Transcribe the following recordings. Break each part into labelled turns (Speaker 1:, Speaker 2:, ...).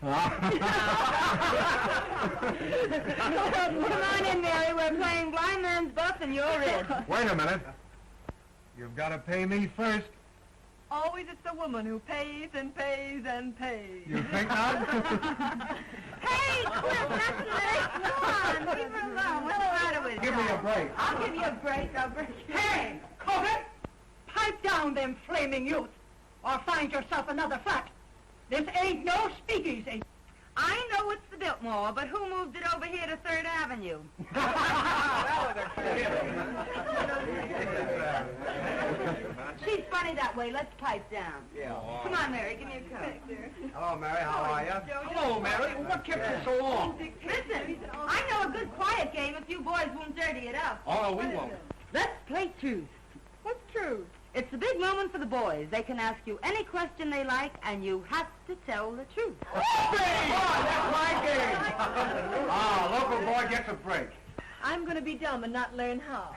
Speaker 1: Come on in, Mary. We're playing blind man's buff and you're in.
Speaker 2: Wait a minute. You've got to pay me first.
Speaker 3: Always it's the woman who pays and pays and pays.
Speaker 2: You think not?
Speaker 1: Hey, Cliff, that's nice. Come on, leave her alone. What's the matter with
Speaker 2: Give me a break.
Speaker 1: I'll give you a break. I'll break you.
Speaker 3: Hey, Corbett! Pipe down them flaming youth, or find yourself another flat. This ain't no speakeasy.
Speaker 1: I know it's the Biltmore, but who moved it over here to 3rd Avenue? She's funny that way. Let's pipe down.
Speaker 2: Yeah.
Speaker 1: Come on, Mary. Give me a cup.
Speaker 2: Hello, Mary. How are you?
Speaker 4: Hello, Mary. What kept you so long?
Speaker 1: Listen, I know a good quiet game if you boys won't dirty it up.
Speaker 4: Oh, no, we won't.
Speaker 1: Let's play truth.
Speaker 3: What's true?
Speaker 1: It's a big moment for the boys. They can ask you any question they like, and you have to tell the truth.
Speaker 2: That's my game. Local boy gets a break.
Speaker 3: I'm going to be dumb and not learn how.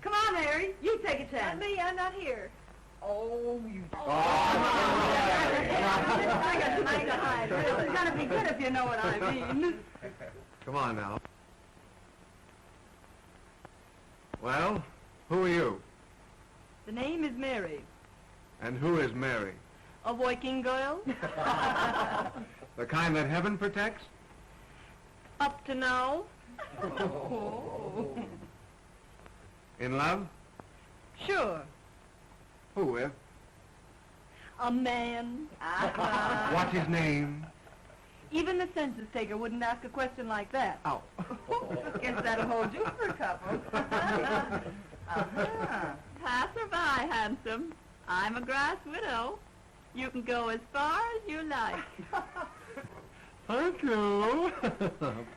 Speaker 1: Come on, Mary. You take a
Speaker 3: Not
Speaker 1: chance.
Speaker 3: me, I'm not here.
Speaker 4: Oh, you...
Speaker 1: I got to hide. It's going to be good if you know what I mean.
Speaker 2: Come on now. Well, who are you?
Speaker 3: The name is Mary.
Speaker 2: And who is Mary?
Speaker 3: A working girl?
Speaker 2: The kind that heaven protects?
Speaker 3: Up to now?
Speaker 2: In love?
Speaker 3: Sure.
Speaker 2: Who with?
Speaker 3: A man.
Speaker 2: What's his name?
Speaker 3: Even the census taker wouldn't ask a question like that.
Speaker 2: Oh.
Speaker 1: Guess that'll hold you for a couple.
Speaker 3: Pass or by, handsome. I'm a grass widow. You can go as far as you like.
Speaker 2: Thank you.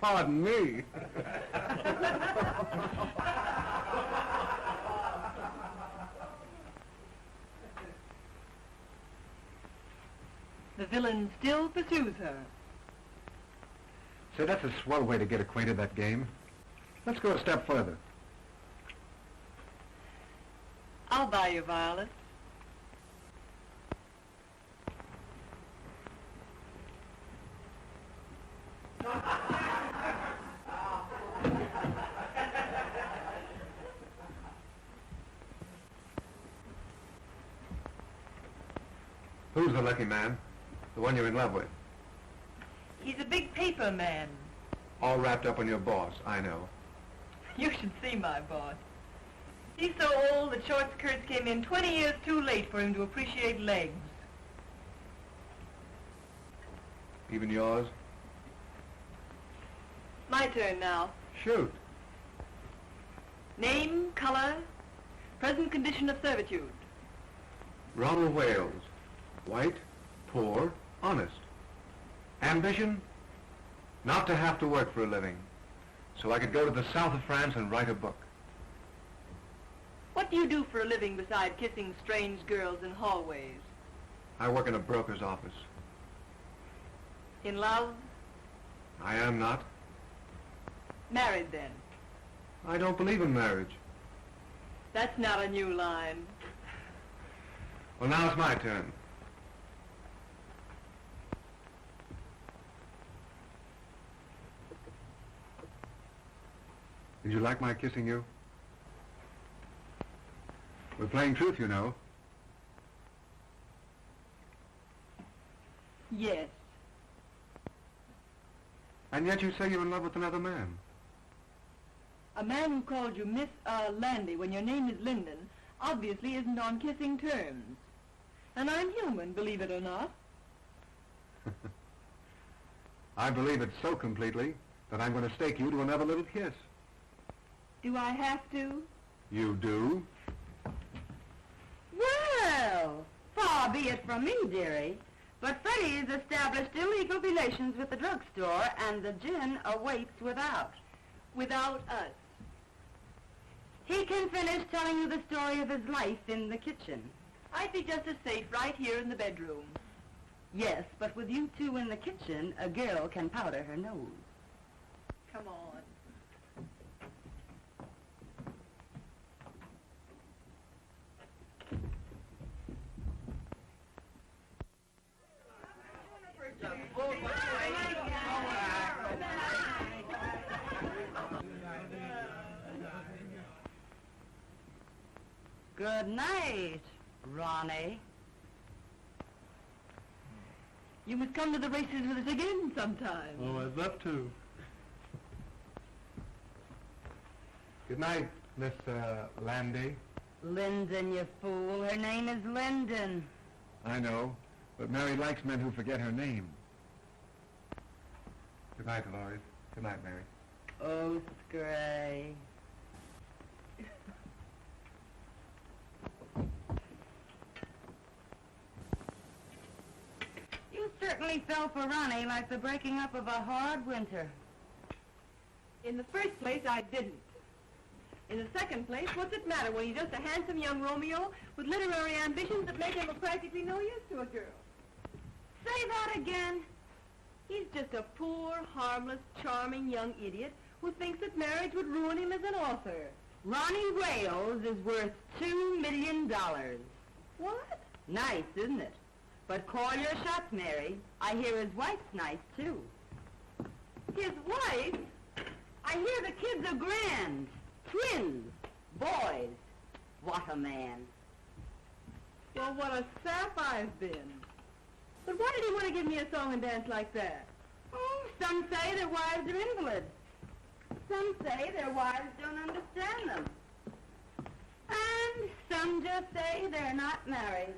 Speaker 2: Pardon me.
Speaker 3: The villain still pursues her.
Speaker 2: Say, that's a swell way to get acquainted, that game. Let's go a step further.
Speaker 3: I'll buy you violets.
Speaker 2: Who's the lucky man? The one you're in love with?
Speaker 3: He's a big paper man.
Speaker 2: All wrapped up in your boss, I know.
Speaker 3: You should see my boss. He's so old that short skirts came in 20 years too late for him to appreciate legs.
Speaker 2: Even yours?
Speaker 3: My turn now.
Speaker 2: Shoot.
Speaker 3: Name, color, present condition of servitude.
Speaker 2: Ronald Wales. White, poor, honest. Ambition? Not to have to work for a living. So I could go to the south of France and write a book.
Speaker 3: What do you do for a living beside kissing strange girls in hallways?
Speaker 2: I work in a broker's office.
Speaker 3: In love?
Speaker 2: I am not.
Speaker 3: Married then?
Speaker 2: I don't believe in marriage.
Speaker 3: That's not a new line.
Speaker 2: Well, now it's my turn. Did you like my kissing you? We're playing truth, you know.
Speaker 3: Yes.
Speaker 2: And yet you say you're in love with another man.
Speaker 3: A man who called you Miss Landy when your name is Linden obviously isn't on kissing terms. And I'm human, believe it or not.
Speaker 2: I believe it so completely that I'm going to stake you to another little kiss.
Speaker 3: Do I have to?
Speaker 2: You do?
Speaker 1: Well, far be it from me, dearie, but Freddie has established illegal relations with the drugstore, and the gin awaits without.
Speaker 3: Without us.
Speaker 1: He can finish telling you the story of his life in the kitchen.
Speaker 3: I'd be just as safe right here in the bedroom.
Speaker 1: Yes, but with you two in the kitchen, a girl can powder her nose.
Speaker 3: Come on.
Speaker 1: Good night, Ronnie.
Speaker 3: You must come to the races with us again sometime.
Speaker 2: Oh, I'd love to. Good night, Miss, Landy.
Speaker 1: Linden, you fool. Her name is Linden.
Speaker 2: I know, but Mary likes men who forget her name. Good night, Dolores. Good night, Mary.
Speaker 1: Oh, Scray. You certainly fell for Ronnie like the breaking up of a hard winter.
Speaker 3: In the first place, I didn't. In the second place, what's it matter when he's just a handsome young Romeo with literary ambitions that make him of practically no use to a girl?
Speaker 1: Say that again.
Speaker 3: He's just a poor, harmless, charming young idiot who thinks that marriage would ruin him as an author.
Speaker 1: Ronnie Wales is worth $2 million.
Speaker 3: What?
Speaker 1: Nice, isn't it? But call your shots, Mary. I hear his wife's nice, too.
Speaker 3: His wife?
Speaker 1: I hear the kids are grand. Twins. Boys. What a man.
Speaker 3: Well, what a sap I've been. But why did he want to give me a song and dance like that?
Speaker 1: Oh, some say their wives are invalids. Some say their wives don't understand them. And some just say they're not married.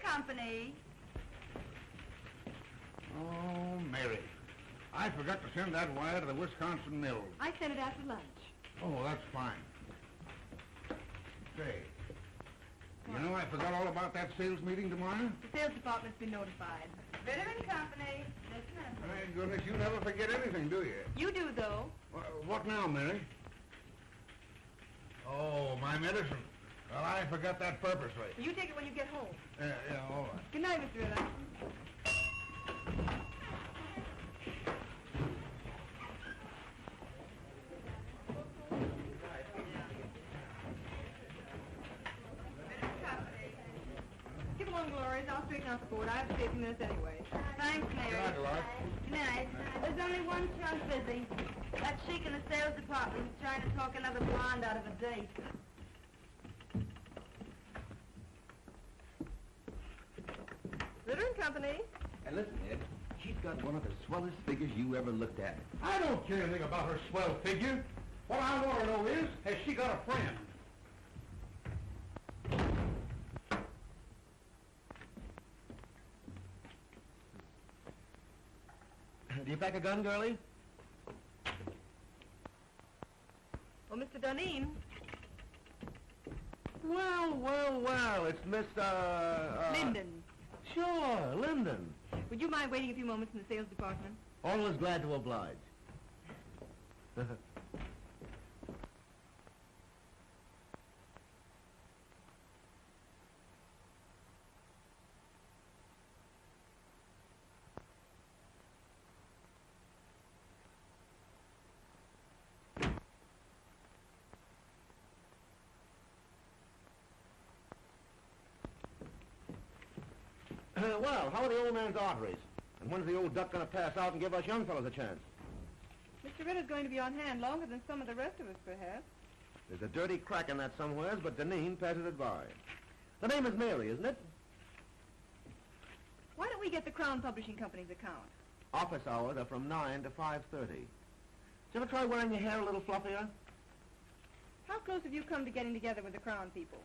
Speaker 1: Company.
Speaker 4: Oh, Mary. I forgot to send that wire to the Wisconsin Mills.
Speaker 3: I sent it after lunch.
Speaker 4: Oh, that's fine. Say, you know I forgot all about that sales meeting tomorrow?
Speaker 3: The sales department's been notified.
Speaker 1: Bitter and Company. Just a minute.
Speaker 4: My goodness, you never forget anything, do you?
Speaker 3: You do, though.
Speaker 4: What now, Mary? Oh, my medicine. Well, I forgot that purposely.
Speaker 3: You take it when you get home.
Speaker 4: Yeah, all right.
Speaker 3: Good night, Mr. Ritter. Get along, Dolores. I'll straighten out the board. I have to stay a few minutes anyway.
Speaker 1: Thanks, Mary.
Speaker 4: Good night, Dolores.
Speaker 1: Good night. There's only one chunk busy. That sheik in the sales department is trying to talk another blonde out of a date.
Speaker 3: Ritter and Company.
Speaker 5: And listen, Ed, she's got one of the swellest figures you ever looked at.
Speaker 4: I don't care anything about her swell figure. What I want to know is, has she got a friend?
Speaker 5: Do you pack a gun, girlie?
Speaker 3: Well, Mr. Duneen.
Speaker 5: Well, it's Miss,
Speaker 3: Linden.
Speaker 5: Sure, Linden.
Speaker 3: Would you mind waiting a few moments in the sales department?
Speaker 5: Always glad to oblige. Well, how are the old man's arteries? And when's the old duck going to pass out and give us young fellows a chance?
Speaker 3: Mr. Ritter's going to be on hand longer than some of the rest of us, perhaps.
Speaker 5: There's a dirty crack in that somewheres, but Deneen passes it by. The name is Mary, isn't it?
Speaker 3: Why don't we get the Crown Publishing Company's account?
Speaker 5: Office hours are from 9 to 5:30. Did you ever try wearing your hair a little fluffier?
Speaker 3: How close have you come to getting together with the Crown people?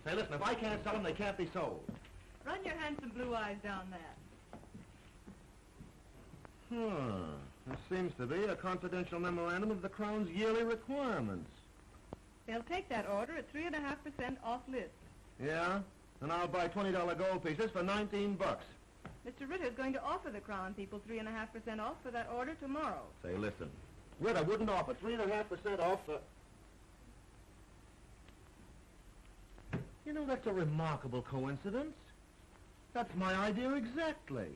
Speaker 5: Say, listen, if I can't sell them, they can't be sold.
Speaker 3: Run your handsome blue eyes down that.
Speaker 5: This seems to be a confidential memorandum of the Crown's yearly requirements.
Speaker 3: They'll take that order at 3.5% off list.
Speaker 5: Yeah? And I'll buy $20 gold pieces for $19.
Speaker 3: Mr. Ritter's going to offer the Crown people 3.5% off for that order tomorrow.
Speaker 5: Say, listen, Ritter wouldn't offer 3.5% off for... You know, that's a remarkable coincidence. That's my idea exactly.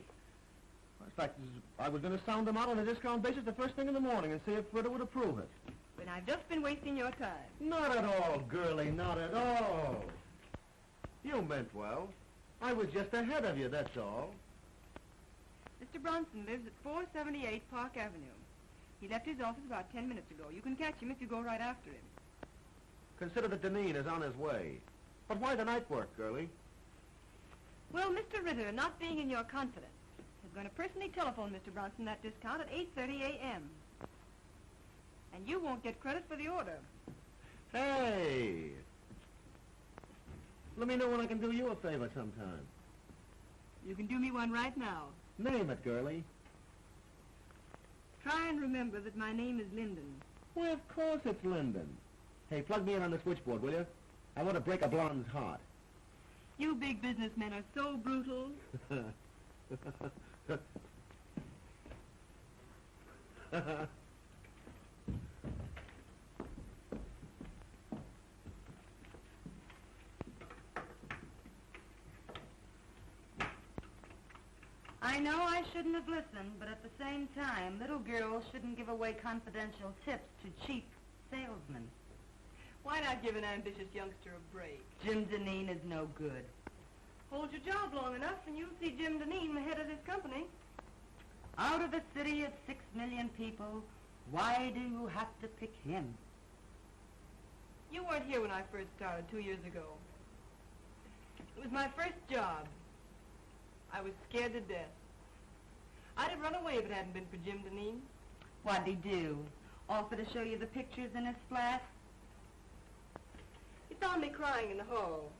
Speaker 5: In fact, I was going to sound them out on a discount basis the first thing in the morning and see if Fritter would approve it.
Speaker 3: But I've just been wasting your time.
Speaker 5: Not at all, girlie, not at all. You meant well. I was just ahead of you, that's all.
Speaker 3: Mr. Bronson lives at 478 Park Avenue. He left his office about 10 minutes ago. You can catch him if you go right after him.
Speaker 5: Consider that Deneen is on his way. But why the night work, girlie?
Speaker 3: Well, Mr. Ritter, not being in your confidence, is going to personally telephone Mr. Bronson that discount at 8:30 a.m. And you won't get credit for the order.
Speaker 5: Hey! Let me know when I can do you a favor sometime.
Speaker 3: You can do me one right now.
Speaker 5: Name it, girlie.
Speaker 3: Try and remember that my name is Linden.
Speaker 5: Why, of course it's Linden. Hey, plug me in on the switchboard, will you? I want to break a blonde's heart.
Speaker 3: You big businessmen are so brutal.
Speaker 1: I know I shouldn't have listened, but at the same time, little girls shouldn't give away confidential tips to cheap salesmen.
Speaker 3: Why not give an ambitious youngster a break?
Speaker 1: Jim Deneen is no good.
Speaker 3: Hold your job long enough and you'll see Jim Deneen the head of this company.
Speaker 1: Out of a city of 6 million people, why do you have to pick him?
Speaker 3: You weren't here when I first started 2 years ago. It was my first job. I was scared to death. I'd have run away if it hadn't been for Jim Deneen.
Speaker 1: What'd he do? Offer to show you the pictures in his flat?
Speaker 3: He found me crying in the hall.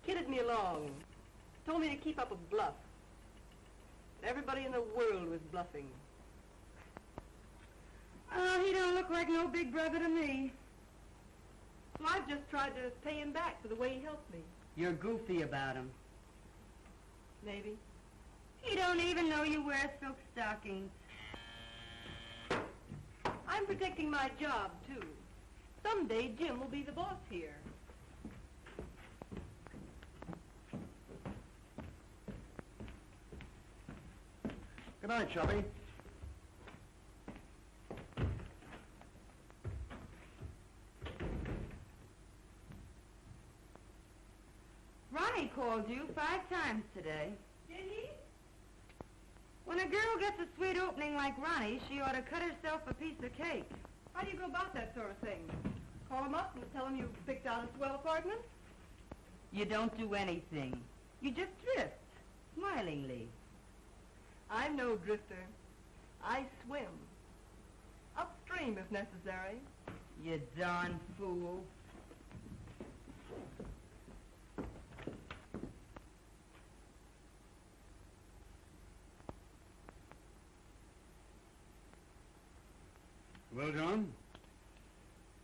Speaker 3: Kidded me along. Told me to keep up a bluff. But everybody in the world was bluffing.
Speaker 1: Oh, he don't look like no big brother to me.
Speaker 3: So I've just tried to pay him back for the way he helped me.
Speaker 1: You're goofy about him.
Speaker 3: Maybe.
Speaker 1: He don't even know you wear silk stockings.
Speaker 3: I'm protecting my job, too. Someday Jim will be the boss here.
Speaker 5: Good night, Chubby.
Speaker 1: Ronnie called you 5 times today.
Speaker 3: Did he?
Speaker 1: When a girl gets a sweet opening like Ronnie, she ought to cut herself a piece of cake.
Speaker 3: How do you go about that sort of thing? Call him up and tell him you picked out a swell apartment?
Speaker 1: You don't do anything. You just drift, smilingly.
Speaker 3: I'm no drifter. I swim. Upstream if necessary.
Speaker 1: You darn fool.
Speaker 6: Well, John,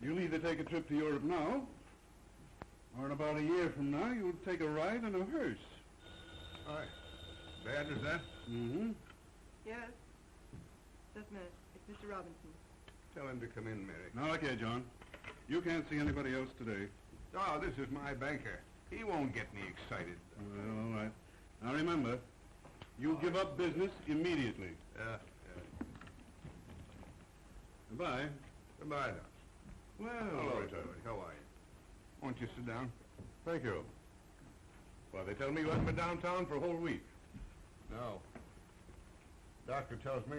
Speaker 6: you'll either take a trip to Europe now, or in about a year from now, you'll take a ride in a hearse.
Speaker 2: Hi. Bad as that?
Speaker 6: Mm-hmm.
Speaker 3: Yes. Just a minute. It's Mr. Robinson.
Speaker 2: Tell him to come in, Mary.
Speaker 6: Now, look here, John. You can't see anybody else today.
Speaker 2: Oh, this is my banker. He won't get me excited.
Speaker 6: Well, all right. Now, remember, you give up business immediately.
Speaker 2: Yeah.
Speaker 6: Goodbye.
Speaker 2: Goodbye, Doc.
Speaker 6: Well,
Speaker 2: Hello, Charlie. How are you? Won't you sit down?
Speaker 4: Thank you. Well, they tell me you haven't been downtown for a whole week.
Speaker 2: No. Doctor tells me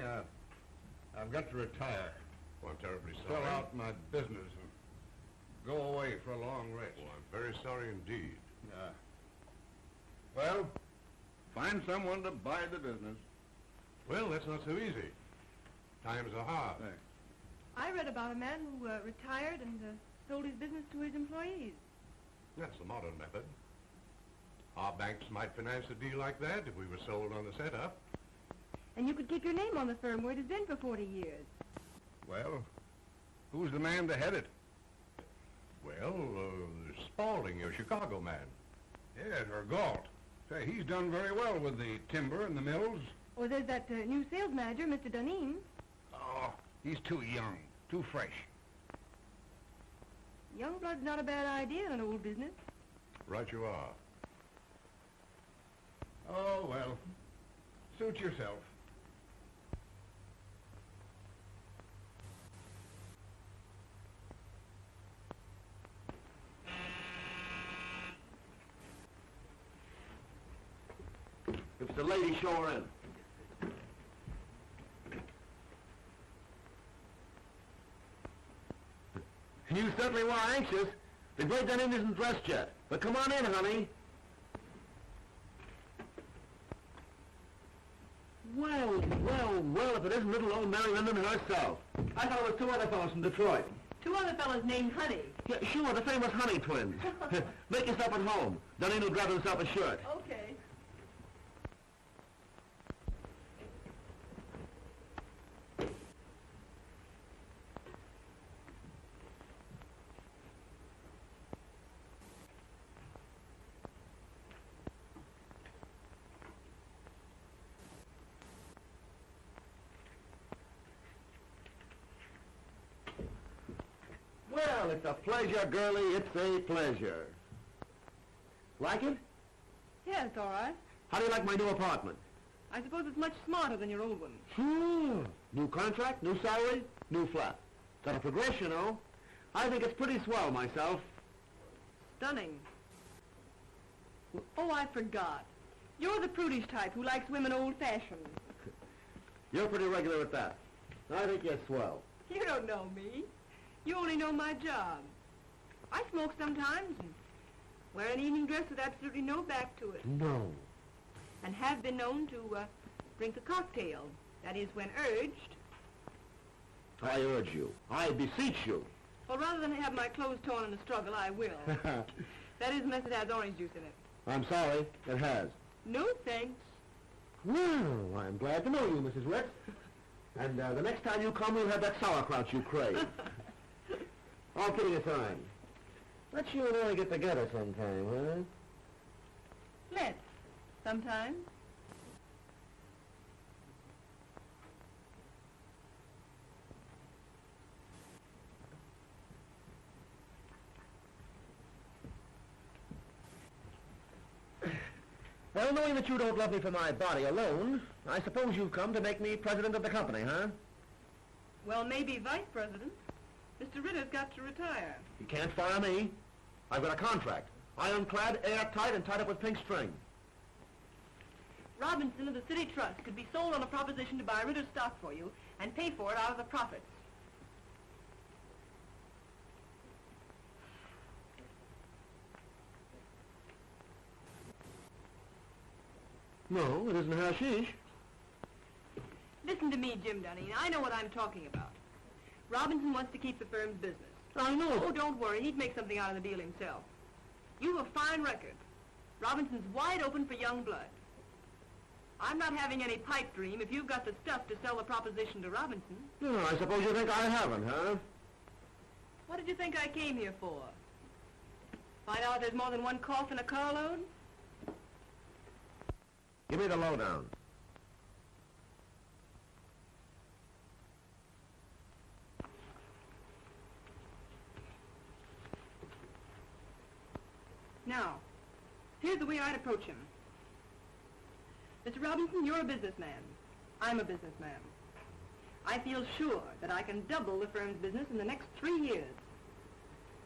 Speaker 2: I've got to retire.
Speaker 4: Well, I'm terribly
Speaker 2: Sell
Speaker 4: sorry.
Speaker 2: out my business and go away for a long rest.
Speaker 4: Well, I'm very sorry indeed.
Speaker 2: Yeah. Well, find someone to buy the business.
Speaker 4: Well, that's not so easy. Times are hard.
Speaker 2: Thanks.
Speaker 3: I read about a man who retired and sold his business to his employees.
Speaker 4: That's the modern method. Our banks might finance a deal like that if we were sold on the setup.
Speaker 3: And you could keep your name on the firm where it has been for 40 years.
Speaker 2: Well, who's the man to head it?
Speaker 4: Well, Spaulding, your Chicago man.
Speaker 2: Yes, or Galt. Say, he's done very well with the timber and the mills.
Speaker 3: Or there's that new sales manager, Mr. Duneen.
Speaker 2: Oh, he's too young, too fresh.
Speaker 3: Young blood's not a bad idea in an old business.
Speaker 4: Right you are.
Speaker 5: Oh, well. Suit yourself. If it's a lady, show her in. You certainly were anxious. The Great Dane isn't dressed yet. But come on in, honey. Well, well, well, if it isn't little old Mary Linden herself. I thought it was two other fellows from Detroit.
Speaker 3: Two other fellas named Honey.
Speaker 5: Yeah, sure, the famous Honey twins. Make yourself at home. Dunning will grab himself a shirt.
Speaker 3: Okay.
Speaker 5: Well, it's a pleasure, girlie. It's a pleasure. Like it?
Speaker 3: Yeah, it's all right.
Speaker 5: How do you like my new apartment?
Speaker 3: I suppose it's much smarter than your old one.
Speaker 5: Sure. New contract, new salary, new flat. Got a progression, you know. I think it's pretty swell myself.
Speaker 3: Stunning. Oh, I forgot. You're the prudish type who likes women old-fashioned.
Speaker 5: You're pretty regular at that. I think you're swell.
Speaker 3: You don't know me. You only know my job. I smoke sometimes and wear an evening dress with absolutely no back to it.
Speaker 5: No.
Speaker 3: And have been known to drink a cocktail. That is, when urged.
Speaker 5: I urge you. I beseech you.
Speaker 3: Well, rather than have my clothes torn in a struggle, I will. That is, unless it has orange juice in it.
Speaker 5: I'm sorry. It has.
Speaker 3: No thanks.
Speaker 5: Well, I'm glad to know you, Mrs. Rex. And the next time you come, we'll have that sauerkraut you crave. All kidding aside, let's you and I get together sometime, huh?
Speaker 3: Let's. Sometime.
Speaker 5: Well, knowing that you don't love me for my body alone, I suppose you've come to make me president of the company, huh?
Speaker 3: Well, maybe vice president. Mr. Ritter's got to retire.
Speaker 5: You can't fire me. I've got a contract. Ironclad, airtight, and tied up with pink string.
Speaker 3: Robinson of the City Trust could be sold on a proposition to buy Ritter's stock for you and pay for it out of the profits.
Speaker 5: No, it isn't hashish.
Speaker 3: Listen to me, Jim Dunning. I know what I'm talking about. Robinson wants to keep the firm's business.
Speaker 5: I know.
Speaker 3: Oh, don't worry. He'd make something out of the deal himself. You have a fine record. Robinson's wide open for young blood. I'm not having any pipe dream if you've got the stuff to sell the proposition to Robinson.
Speaker 5: No, I suppose you think I haven't, huh?
Speaker 3: What did you think I came here for? Find out there's more than one cough in a carload?
Speaker 5: Give me the lowdown.
Speaker 3: Now, here's the way I'd approach him. Mr. Robinson, you're a businessman. I'm a businessman. I feel sure that I can double the firm's business in the next 3 years.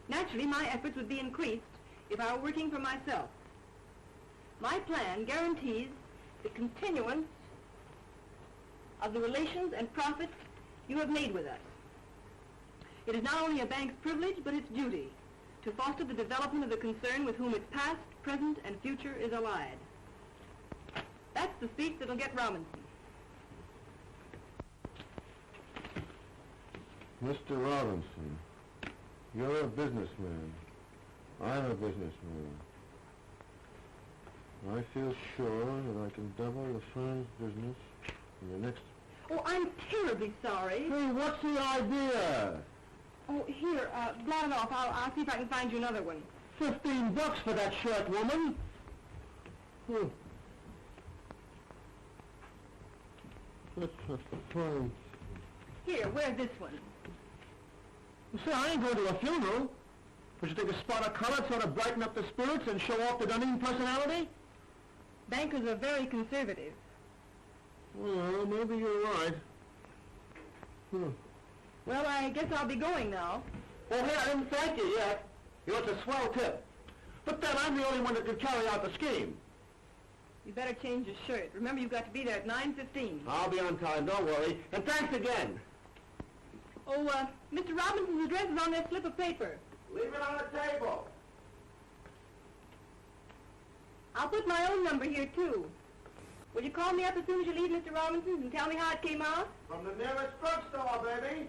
Speaker 3: Naturally, my efforts would be increased if I were working for myself. My plan guarantees the continuance of the relations and profits you have made with us. It is not only a bank's privilege, but its duty to foster the development of the concern with whom its past, present, and future is allied. That's the speech that'll get Robinson.
Speaker 6: Mr. Robinson, you're a businessman. I'm a businessman. I feel sure that I can double the firm's business in the next...
Speaker 3: Oh, I'm terribly sorry.
Speaker 5: Hey, what's the idea?
Speaker 3: Oh, here, blot it off. I'll see if I can find you another one.
Speaker 5: $15 for that shirt, woman.
Speaker 6: That's a fine...
Speaker 3: Here, wear this one.
Speaker 5: Say, I ain't going to a funeral. Would you take a spot of color, sort of brighten up the spirits and show off the Dunedin personality?
Speaker 3: Bankers are very conservative.
Speaker 5: Well, maybe you're right.
Speaker 3: Well, I guess I'll be going now.
Speaker 5: Oh, hey, I didn't thank you yet. You know, it's a swell tip. But then I'm the only one that could carry out the scheme.
Speaker 3: You better change your shirt. Remember, you've got to be there at 9:15.
Speaker 5: I'll be on time, don't worry. And thanks again.
Speaker 3: Oh, Mr. Robinson's address is on that slip of paper.
Speaker 5: Leave it on the table.
Speaker 3: I'll put my own number here, too. Will you call me up as soon as you leave Mr. Robinson's and tell me how it came out?
Speaker 5: From the nearest drugstore, baby.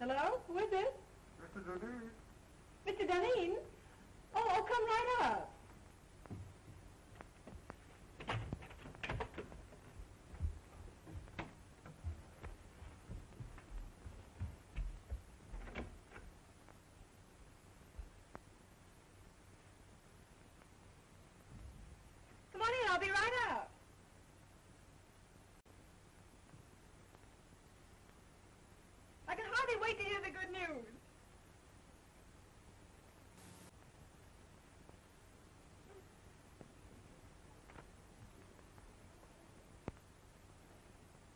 Speaker 3: Hello? Who is it?
Speaker 2: Mr. Dunedin.
Speaker 3: Mr. Dunedin? Oh, come right up. Come on in, I'll be right up. I can hardly wait to hear the good news.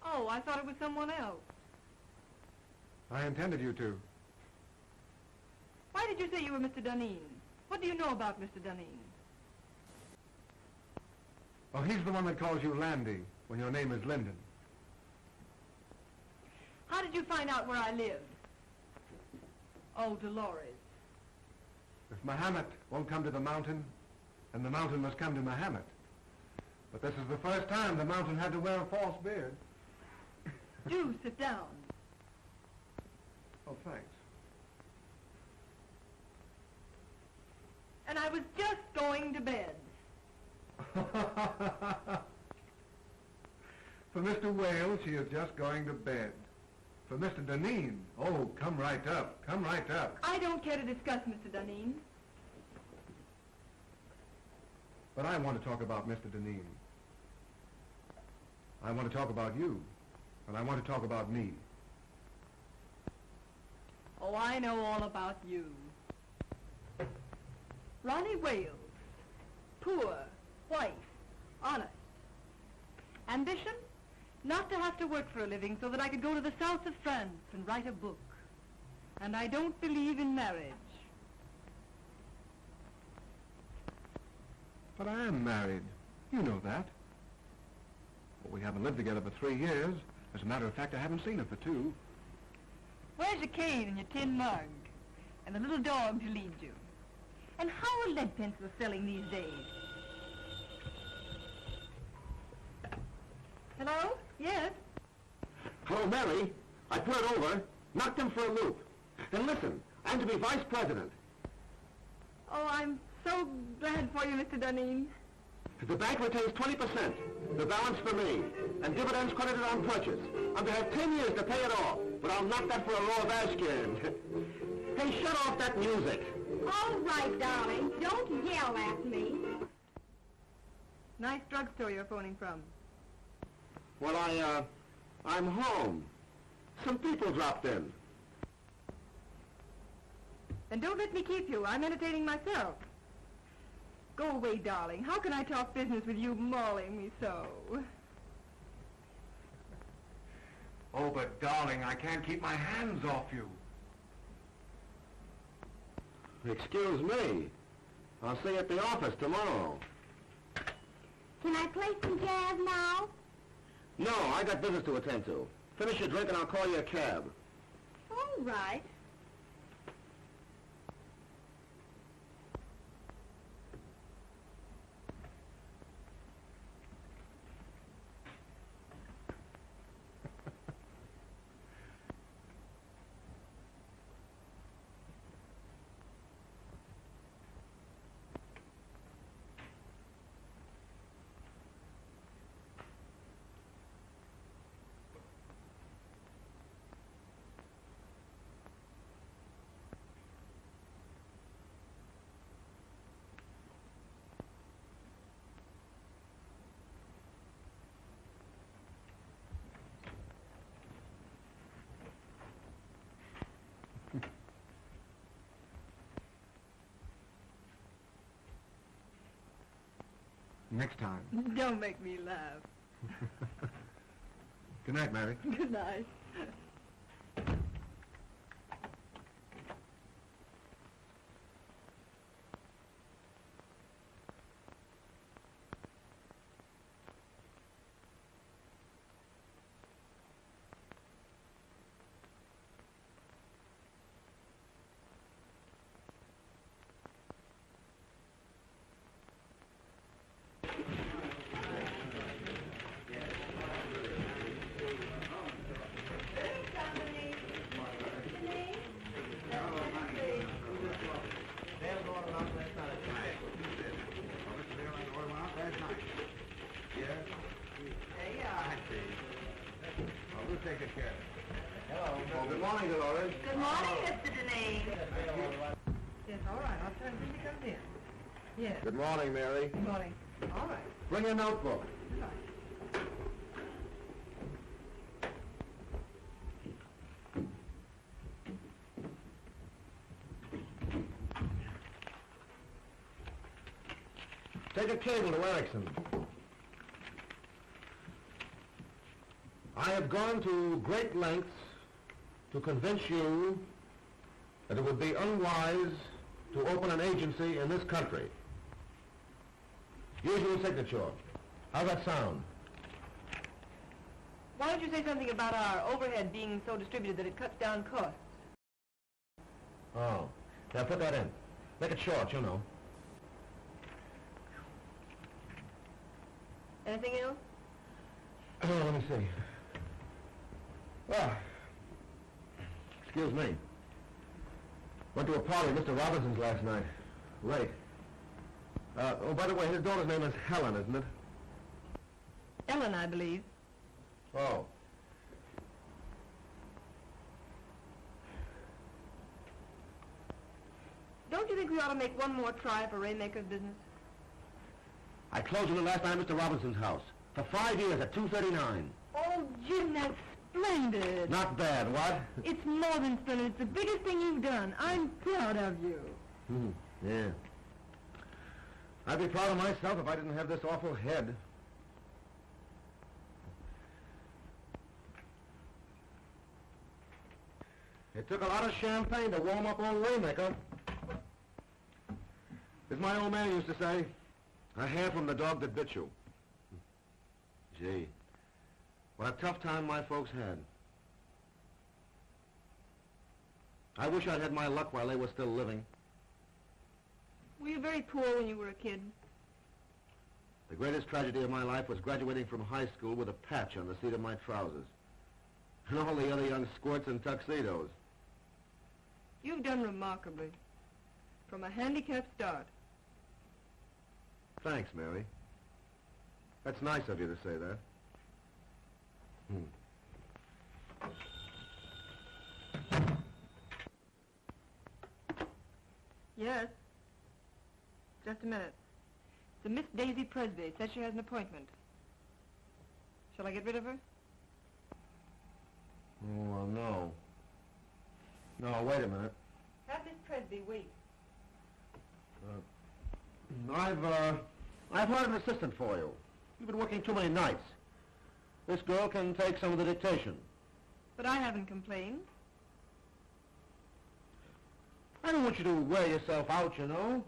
Speaker 3: Oh, I thought it was someone else.
Speaker 2: I intended you to.
Speaker 3: Why did you say you were Mr. Dunedin? What do you know about Mr. Dunedin?
Speaker 2: Oh, he's the one that calls you Landy when your name is Linden.
Speaker 3: How did you find out where I lived? Oh, Dolores.
Speaker 2: If Mahomet won't come to the mountain, then the mountain must come to Mahomet. But this is the first time the mountain had to wear a false beard.
Speaker 3: Do sit down.
Speaker 2: Oh, thanks.
Speaker 3: And I was just going to bed.
Speaker 2: For Mr. Wales, she is just going to bed. For Mr. Dunedin, oh, come right up, come right up.
Speaker 3: I don't care to discuss Mr. Dunedin.
Speaker 2: But I want to talk about Mr. Dunedin. I want to talk about you, and I want to talk about me.
Speaker 3: Oh, I know all about you. Ronnie Wales. Poor, white, honest. Ambition? Not to have to work for a living so that I could go to the south of France and write a book. And I don't believe in marriage.
Speaker 2: But I am married. You know that. Well, we haven't lived together for 3 years. As a matter of fact, I haven't seen her for 2.
Speaker 3: Where's your cane and your tin mug? And the little dog to lead you? And how are lead pencils selling these days? Hello? Yes?
Speaker 5: Hello, Mary. I put it over, knocked him for a loop. And listen, I'm to be vice president.
Speaker 3: Oh, I'm so glad for you, Mr. Dunedin.
Speaker 5: The bank retains 20%, the balance for me, and dividends credited on purchase. I'm to have 10 years to pay it off, but I'll knock that for a row of Ashcan. Hey, shut off that music.
Speaker 1: All right, darling. Don't yell at me.
Speaker 3: Nice drugstore you're phoning from.
Speaker 5: Well, I'm home. Some people dropped in.
Speaker 3: Then don't let me keep you. I'm entertaining myself. Go away, darling. How can I talk business with you mauling me so?
Speaker 2: Oh, but darling, I can't keep my hands off you.
Speaker 5: Excuse me. I'll see you at the office tomorrow.
Speaker 1: Can I play some jazz now?
Speaker 5: No, I got business to attend to. Finish your drink and I'll call you a cab.
Speaker 1: All right.
Speaker 2: Next time.
Speaker 3: Don't make me laugh.
Speaker 2: Good night, Mary.
Speaker 3: Good night.
Speaker 5: Good morning, Dolores.
Speaker 1: Good morning, Mr. Deneen.
Speaker 3: Yes, all right. I'll turn when he comes in. Yes.
Speaker 5: Good morning, Mary.
Speaker 3: Good morning. All right.
Speaker 5: Bring your notebook.
Speaker 3: Good night.
Speaker 5: Take a cable to Erickson. I have gone to great lengths to convince you that it would be unwise to open an agency in this country. Usual signature. How's that sound?
Speaker 3: Why don't you say something about our overhead being so distributed that it cuts down costs?
Speaker 5: Oh. Now put that in. Make it short, you know.
Speaker 3: Anything else?
Speaker 5: Oh, let me see. Well, excuse me. Went to a party at Mr. Robinson's last night. Late. Oh, by the way, his daughter's name is Helen, isn't it?
Speaker 3: Ellen, I believe.
Speaker 5: Oh.
Speaker 3: Don't you think we ought to make one more try for Raymaker's business?
Speaker 5: I closed on it last night at Mr. Robinson's house. For 5 years at $2.39.
Speaker 1: Oh, Jim, that's splendid.
Speaker 5: Not bad, what?
Speaker 1: It's more than splendid. It's the biggest thing you've done. I'm proud of you.
Speaker 5: Yeah. I'd be proud of myself if I didn't have this awful head. It took a lot of champagne to warm up old Raymaker. As my old man used to say, a hair from the dog that bit you. Gee, what a tough time my folks had. I wish I'd had my luck while they were still living.
Speaker 3: Were you very poor when you were a kid?
Speaker 5: The greatest tragedy of my life was graduating from high school with a patch on the seat of my trousers. And all the other young squirts in tuxedos.
Speaker 3: You've done remarkably. From a handicapped start.
Speaker 5: Thanks, Mary. That's nice of you to say that.
Speaker 3: Yes. Just a minute. It's a Miss Daisy Presby. It says she has an appointment. Shall I get rid of her?
Speaker 5: Oh, well, no. No, wait a minute.
Speaker 3: Have Miss Presby wait.
Speaker 5: I've hired an assistant for you. You've been working too many nights. This girl can take some of the dictation.
Speaker 3: But I haven't complained.
Speaker 5: I don't want you to wear yourself out, you know.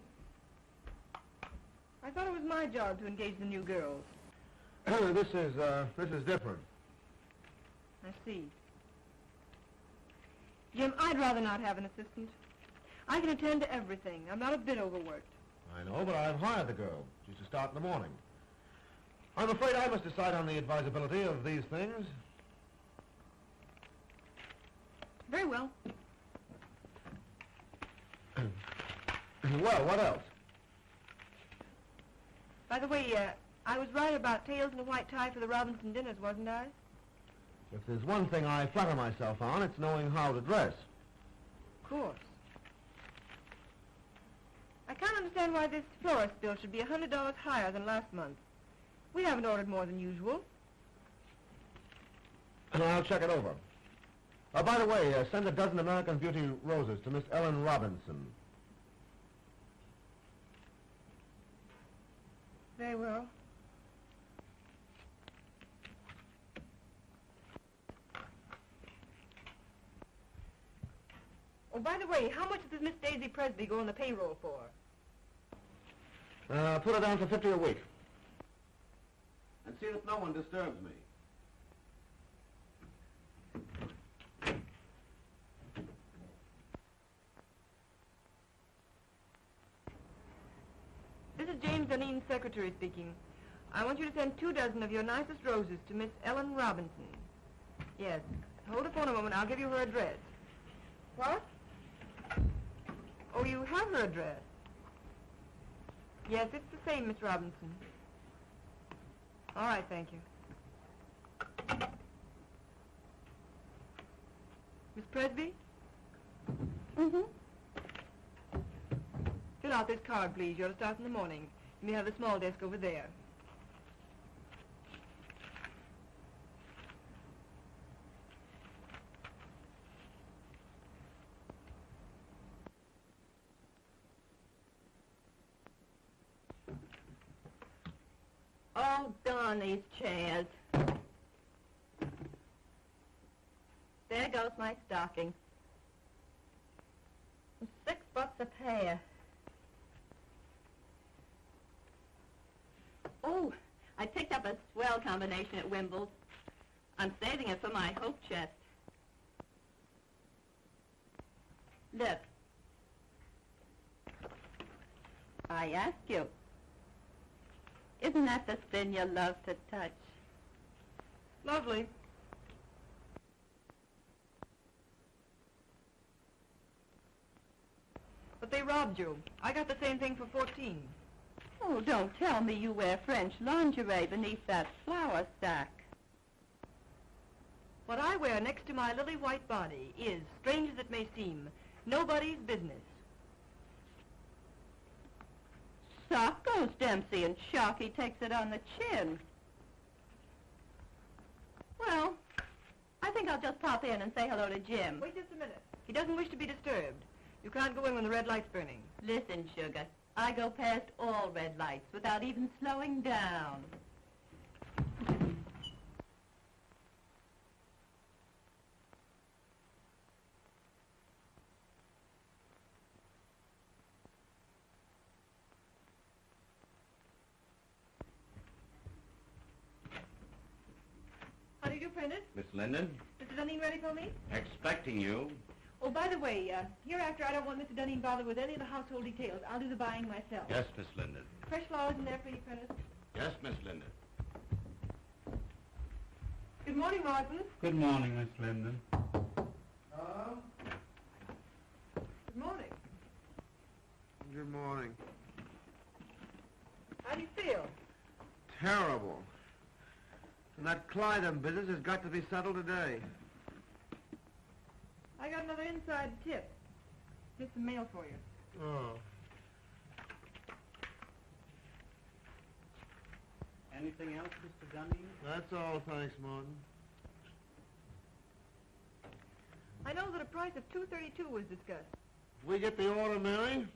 Speaker 3: I thought it was my job to engage the new girls.
Speaker 5: This is different.
Speaker 3: I see. Jim, I'd rather not have an assistant. I can attend to everything. I'm not a bit overworked.
Speaker 5: I know, but I've hired the girl. She's to start in the morning. I'm afraid I must decide on the advisability of these things.
Speaker 3: Very well.
Speaker 5: Well, what else?
Speaker 3: By the way, I was right about tails and a white tie for the Robinson dinners, wasn't I?
Speaker 5: If there's one thing I flatter myself on, it's knowing how to dress.
Speaker 3: Of course. I can't understand why this florist bill should be $100 higher than last month. We haven't ordered more than usual.
Speaker 5: And I'll check it over. By the way, send a dozen American Beauty roses to Miss Ellen Robinson.
Speaker 3: Very well. Oh, by the way, how much does Miss Daisy Presby go on the payroll for?
Speaker 5: Put her down for 50 a week. And see that no one disturbs me.
Speaker 3: This is James Dunedin's secretary speaking. I want you to send 2 dozen of your nicest roses to Miss Ellen Robinson. Yes. Hold the phone a moment. I'll give you her address. What? Oh, you have her address. Yes, it's the same, Miss Robinson. All right, thank you. Miss Presby?
Speaker 1: Mm-hmm.
Speaker 3: Fill out this card, please. You're to start in the morning. You may have the small desk over there.
Speaker 1: Oh, darn these chairs. There goes my stocking. $6 a pair. Oh, I picked up a swell combination at Wimble's. I'm saving it for my hope chest. Look. I ask you. Isn't that the spin you love to touch?
Speaker 3: Lovely. But they robbed you. I got the same thing for 14.
Speaker 1: Oh, don't tell me you wear French lingerie beneath that flour sack.
Speaker 3: What I wear next to my lily white body is, strange as it may seem, nobody's business.
Speaker 1: Sock goes Dempsey and Sharky takes it on the chin. Well, I think I'll just pop in and say hello to Jim.
Speaker 3: Wait just a minute. He doesn't wish to be disturbed. You can't go in when the red light's burning.
Speaker 1: Listen, sugar, I go past all red lights without even slowing down.
Speaker 3: How do you do, Prentice?
Speaker 5: Miss Linden,
Speaker 3: Mr. Dunedin ready for me?
Speaker 5: expecting you.
Speaker 3: Oh, by the way, hereafter I don't want Mr. Dunedin bothered with any of the household details. I'll do the buying myself.
Speaker 5: Yes, Miss Linden.
Speaker 3: Fresh flowers in there for you, Prentice.
Speaker 5: Yes, Miss Linden.
Speaker 3: Good morning, Martin.
Speaker 6: Good morning, Miss Linden.
Speaker 3: Good morning.
Speaker 2: Good morning.
Speaker 3: How do you feel?
Speaker 2: Terrible. And that Clyden business has got to be settled today.
Speaker 3: I got another inside tip. Here's some mail for you.
Speaker 2: Oh.
Speaker 7: Anything else, Mr. Dunedin?
Speaker 2: That's all, thanks, Martin.
Speaker 3: I know that a price of $232 was discussed.
Speaker 2: If we get the order, Mary,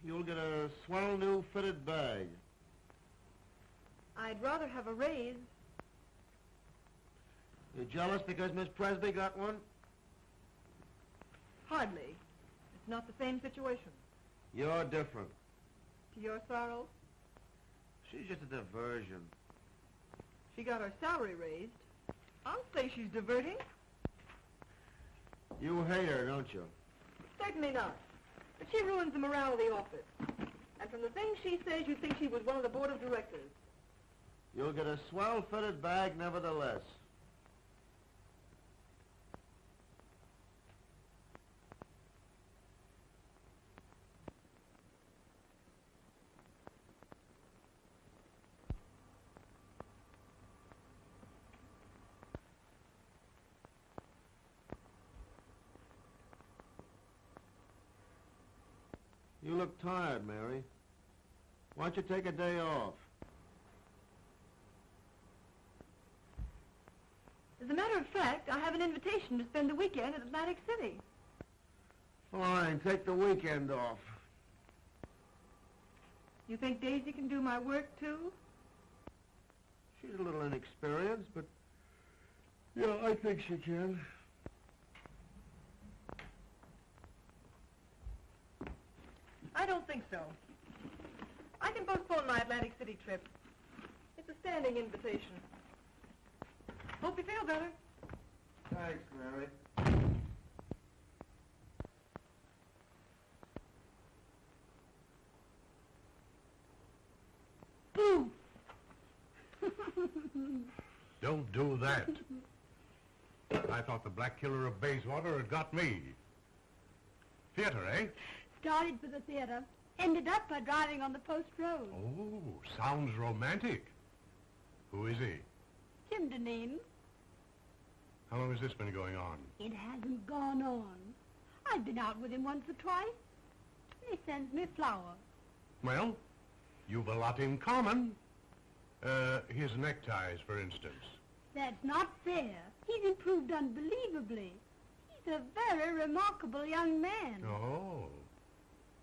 Speaker 2: you'll get a swell new fitted bag.
Speaker 3: I'd rather have a raise.
Speaker 2: You jealous because Miss Presby got one?
Speaker 3: Hardly. It's not the same situation.
Speaker 2: You're different.
Speaker 3: To your sorrow,
Speaker 2: She's just a diversion.
Speaker 3: she got her salary raised. I'll say she's diverting.
Speaker 2: You hate her, don't you?
Speaker 3: Certainly not. But she ruins the morale of the office. And from the things she says, you'd think she was one of the board of directors.
Speaker 2: You'll get a swell fitted bag nevertheless. You look tired, Mary. Why don't you take a day off?
Speaker 3: As a matter of fact, I have an invitation to spend the weekend at Atlantic City.
Speaker 2: Fine, take the weekend off.
Speaker 3: You think Daisy can do my work, too?
Speaker 2: She's a little inexperienced, but yeah, I think she can.
Speaker 3: I don't think so. I can postpone my Atlantic City trip. It's a standing invitation. Hope you feel better.
Speaker 5: Thanks, Mary.
Speaker 1: Boo!
Speaker 4: Don't do that. I thought the Black Killer of Bayswater had got me. Theater, eh?
Speaker 1: Started for the theater. Ended up by driving on the post road.
Speaker 4: Oh, sounds romantic. Who is he?
Speaker 1: Jim Deneen.
Speaker 4: How long has this been going on?
Speaker 1: It hasn't gone on. I've been out with him once or twice. He sends me flowers.
Speaker 4: Well, you've a lot in common. His neckties, for instance.
Speaker 1: That's not fair. He's improved unbelievably. He's a very remarkable young man.
Speaker 4: Oh,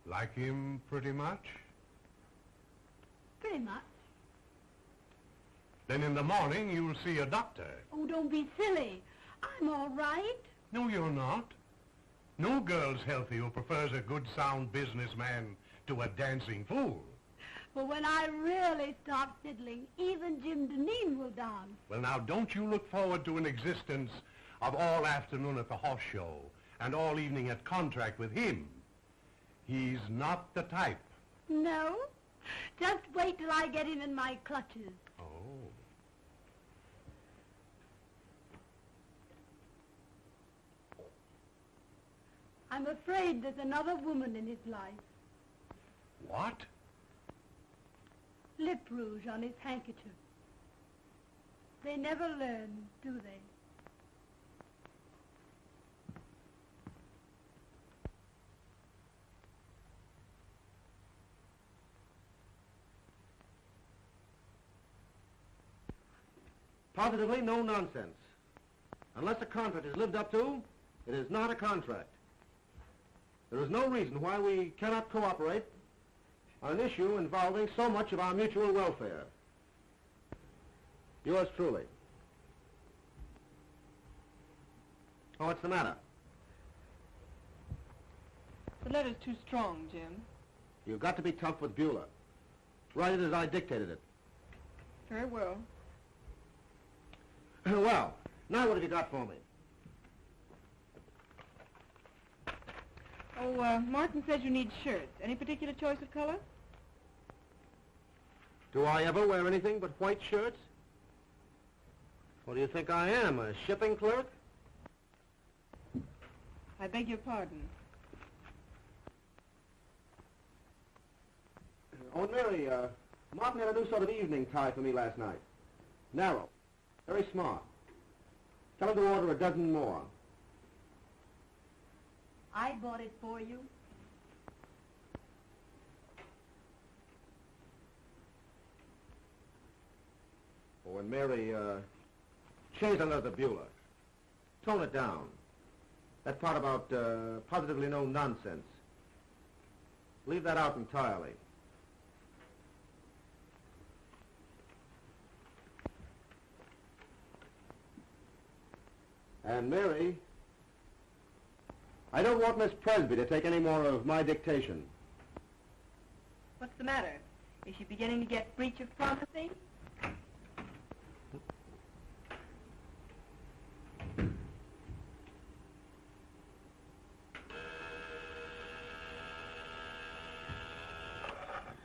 Speaker 4: like him pretty much?
Speaker 1: Pretty much.
Speaker 4: Then in the morning you'll see a doctor.
Speaker 1: Oh, don't be silly. I'm all right.
Speaker 4: No, you're not. No girl's healthy who prefers a good, sound businessman to a dancing fool.
Speaker 1: But when I really start fiddling, even Jim Deneen will dance.
Speaker 4: Well, now, don't you look forward to an existence of all afternoon at the horse show and all evening at contract with him. He's not the type.
Speaker 1: No? Just wait till I get him in my clutches.
Speaker 4: Oh.
Speaker 1: I'm afraid there's another woman in his life.
Speaker 4: What?
Speaker 1: Lip rouge on his handkerchief. They never learn, do they?
Speaker 5: Positively no nonsense. Unless a contract is lived up to, it is not a contract. There is no reason why we cannot cooperate on an issue involving so much of our mutual welfare. Yours truly. Oh, what's the matter?
Speaker 3: The letter's too strong, Jim.
Speaker 5: You've got to be tough with Beulah. Write it as I dictated it.
Speaker 3: Very well.
Speaker 5: Well, now what have you got for me?
Speaker 3: Oh, Martin says you need shirts. Any particular choice of color?
Speaker 5: Do I ever wear anything but white shirts? What do you think I am, a shipping clerk?
Speaker 3: I beg your pardon.
Speaker 5: Oh, and Mary, Martin had a new sort of evening tie for me last night. Narrow. Very smart. Tell him to order a dozen more.
Speaker 1: I bought it for you.
Speaker 5: Oh, and Mary, change the leather, Beulah. Tone it down. That part about positively no nonsense. Leave that out entirely. And Mary, I don't want Miss Presby to take any more of my dictation.
Speaker 3: What's the matter? Is she beginning to get breach of promising?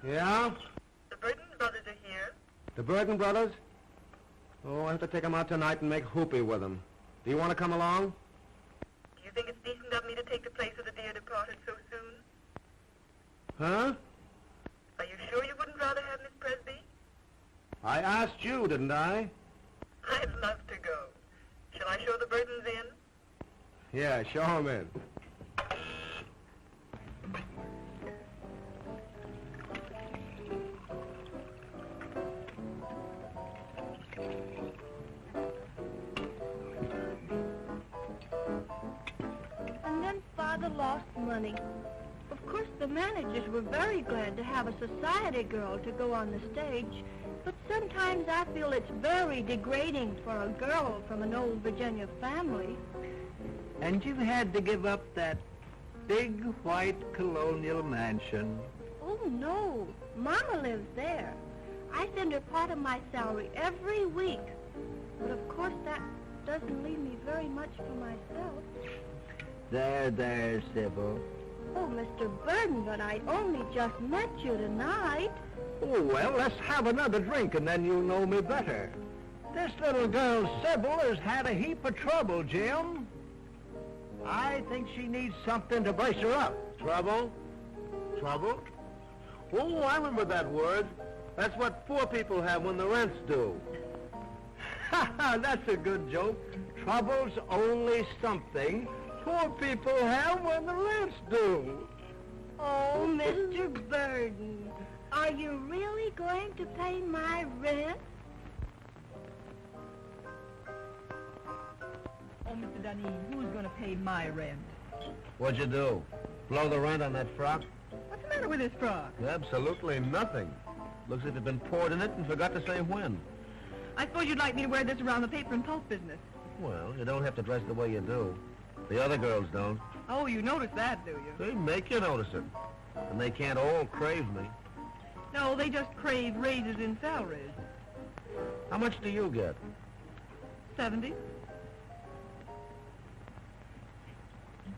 Speaker 5: Yeah?
Speaker 3: The Burton brothers are here.
Speaker 5: The Burton brothers? Oh, I have to take them out tonight and make whoopee with them. Do you want to come along?
Speaker 3: Do you think it's decent of me to take the place of the dear departed so soon?
Speaker 5: Huh?
Speaker 3: Are you sure you wouldn't rather have Miss Presby?
Speaker 5: I asked you, didn't I?
Speaker 3: I'd love to go. Shall I show the Burtons in?
Speaker 5: Yeah, show them in.
Speaker 1: And then Father lost money. Of course, the managers were very glad to have a society girl to go on the stage, but sometimes I feel it's very degrading for a girl from an old Virginia family.
Speaker 7: And you had to give up that
Speaker 8: big white colonial mansion.
Speaker 1: Oh, no. Mama lives there. I send her part of my salary every week. But of course that doesn't leave me very much for myself.
Speaker 8: There, Sybil.
Speaker 1: Oh, Mr. Burden, but I only just met you tonight.
Speaker 8: Oh, well, let's have another drink and then you'll know me better. This little girl, Sybil, has had a heap of trouble, Jim. I think she needs something to brace her up.
Speaker 5: Trouble? Trouble? Oh, I remember that word. That's what poor people have when the rent's due.
Speaker 8: Ha ha, that's a good joke. Trouble's only something poor people have when the rent's due.
Speaker 1: Oh, Mr. Burden, are you really going to pay my rent?
Speaker 3: Oh, Mr. Dunne, who's going to pay my rent?
Speaker 5: What'd you do? Blow the rent on that frock?
Speaker 3: What's the matter with this frock?
Speaker 5: Absolutely nothing. Looks as if you've been poured in it and forgot to say when.
Speaker 3: I suppose you'd like me to wear this around the paper and pulp business.
Speaker 5: Well, you don't have to dress the way you do. The other girls don't.
Speaker 3: Oh, you notice that, do you?
Speaker 5: They make you notice it. And they can't all crave me.
Speaker 3: No, they just crave raises in salaries.
Speaker 5: How much do you get?
Speaker 3: 70.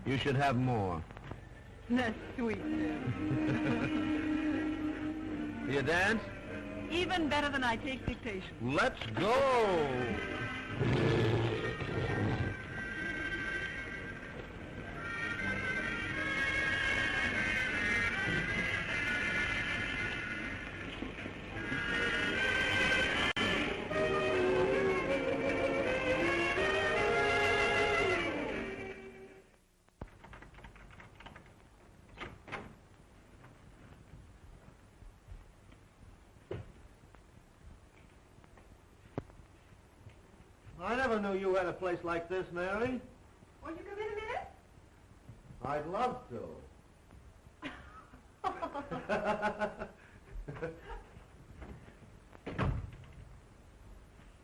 Speaker 5: You should have more.
Speaker 3: That's sweet.
Speaker 5: You dance?
Speaker 3: Even better than I take dictation.
Speaker 5: Let's go! I never knew you had a place like this, Mary.
Speaker 3: Won't you come in a minute?
Speaker 5: I'd love to.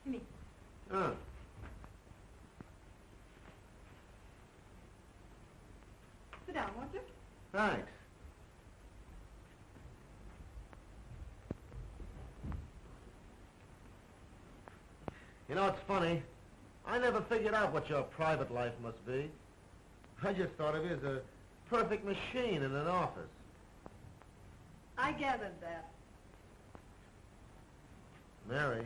Speaker 3: Me.
Speaker 5: Huh.
Speaker 3: Sit down, won't you?
Speaker 5: Thanks. You know, it's funny. I never figured out what your private life must be. I just thought of you as a perfect machine in an office.
Speaker 3: I gathered that.
Speaker 5: Mary.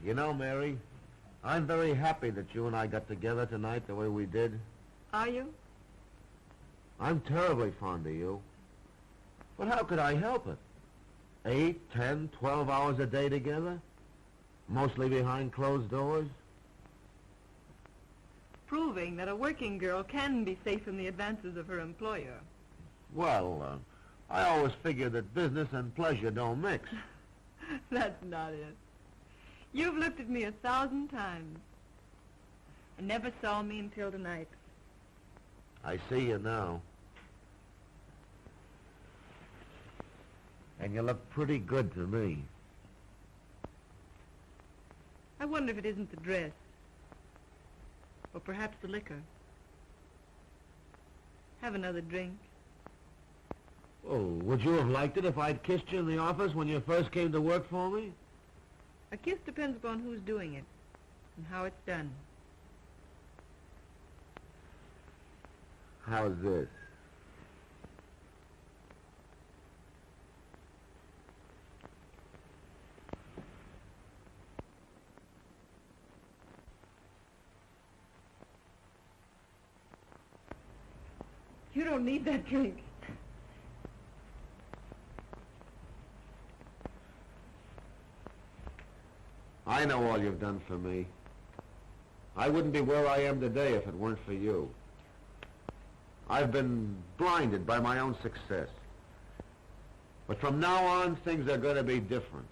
Speaker 5: You know, Mary, I'm very happy that you and I got together tonight the way we did.
Speaker 3: Are you?
Speaker 5: I'm terribly fond of you. But how could I help it? 8, 10, 12 hours a day together? Mostly behind closed doors?
Speaker 3: Proving that a working girl can be safe in the advances of her employer.
Speaker 5: Well, I always figured that business and pleasure don't mix.
Speaker 3: That's not it. You've looked at me 1,000 times and never saw me until tonight.
Speaker 5: I see you now. And you look pretty good to me.
Speaker 3: I wonder if it isn't the dress. Or perhaps the liquor. Have another drink.
Speaker 5: Oh, would you have liked it if I'd kissed you in the office when you first came to work for me?
Speaker 3: A kiss depends upon who's doing it and how it's done.
Speaker 5: How's this?
Speaker 3: You don't need that drink.
Speaker 5: I know all you've done for me. I wouldn't be where I am today if it weren't for you. I've been blinded by my own success. But from now on, things are going to be different.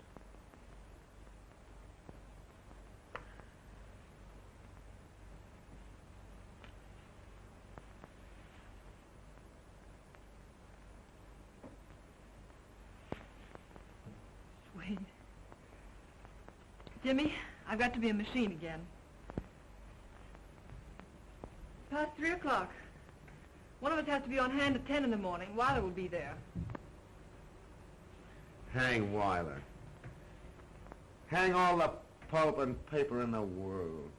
Speaker 3: Jimmy, I've got to be a machine again. Past 3 o'clock. One of us has to be on hand at 10 in the morning. Weiler will be there.
Speaker 5: Hang Weiler. Hang all the pulp and paper in the world.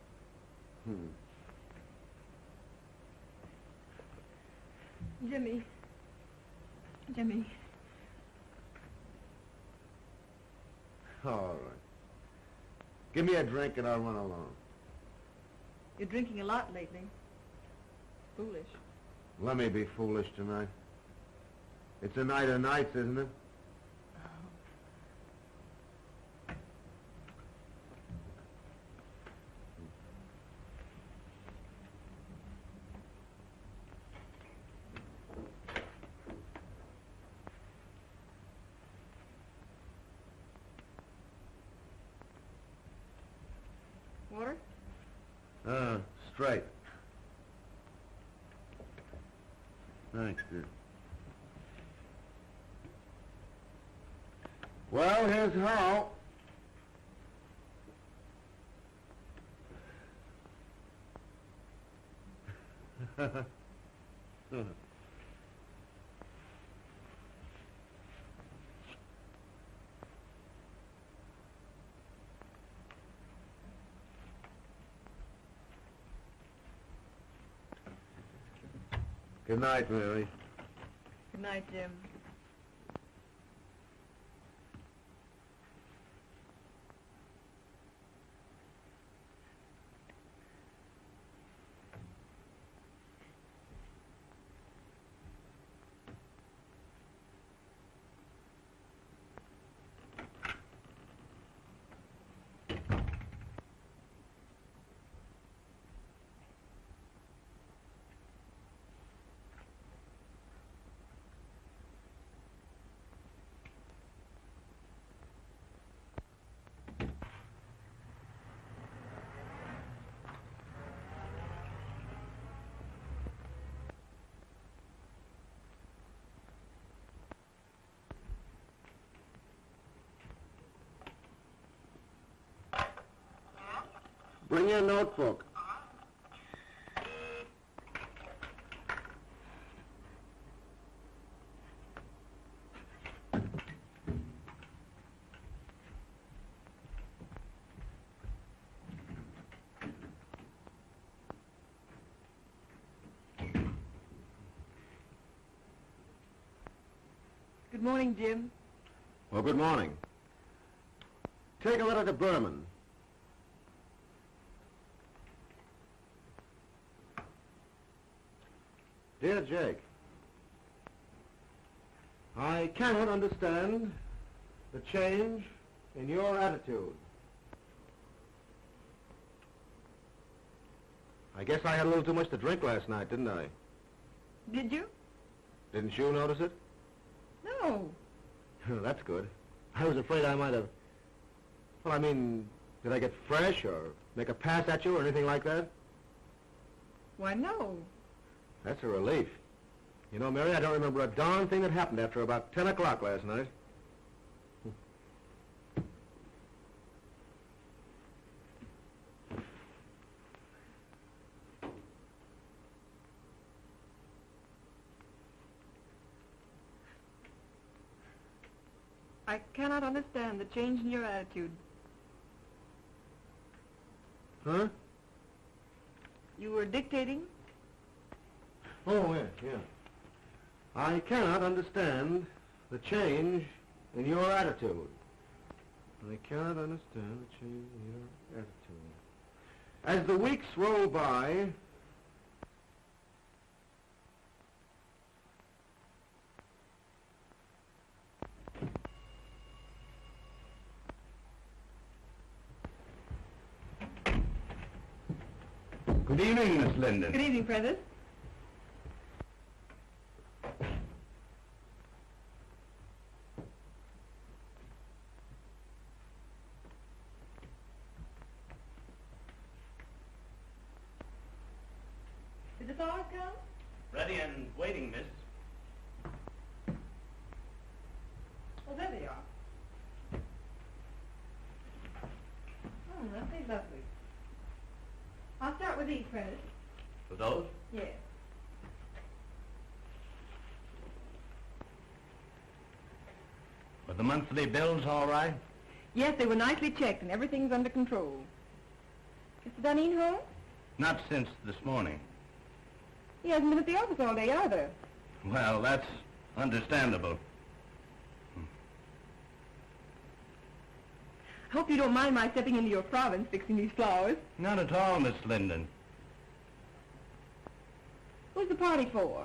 Speaker 3: Jimmy. Jimmy.
Speaker 5: All right. Give me a drink and I'll run along.
Speaker 3: You're drinking a lot lately. Foolish.
Speaker 5: Let me be foolish tonight. It's a night of nights, isn't it?
Speaker 3: Water?
Speaker 5: Straight. Thanks, dear. Well, here's how. Good night, Mary.
Speaker 3: Good night, Jim.
Speaker 5: Bring your notebook.
Speaker 3: Good morning, Jim.
Speaker 5: Well, good morning. Take a letter to Berman. Dear Jake, I cannot understand the change in your attitude. I guess I had a little too much to drink last night, didn't I?
Speaker 3: Did you?
Speaker 5: Didn't you notice it?
Speaker 3: No.
Speaker 5: That's good. I was afraid I might have... Well, I mean, did I get fresh or make a pass at you or anything like that?
Speaker 3: Why, no.
Speaker 5: That's a relief. You know, Mary, I don't remember a darn thing that happened after about 10 o'clock last night.
Speaker 3: I cannot understand the change in your attitude.
Speaker 5: Huh?
Speaker 3: You were dictating?
Speaker 5: Oh, yeah. I cannot understand the change in your attitude. I cannot understand the change in your attitude. As the weeks roll by,
Speaker 2: Good evening, Miss Linden.
Speaker 3: Good evening, Prentice. Did the flowers come?
Speaker 7: Ready and waiting, miss.
Speaker 3: Oh, there they are. lovely. I'll start with these, Prentice.
Speaker 7: For those?
Speaker 3: Yes.
Speaker 7: Were the monthly bills all right?
Speaker 3: Yes, they were nicely checked and everything's under control. Mr. Dunning home?
Speaker 7: Not since this morning.
Speaker 3: He hasn't been at the office all day either.
Speaker 7: Well, that's understandable.
Speaker 3: I hope you don't mind my stepping into your province fixing these flowers.
Speaker 7: Not at all, Miss Linden.
Speaker 3: Who's the party for?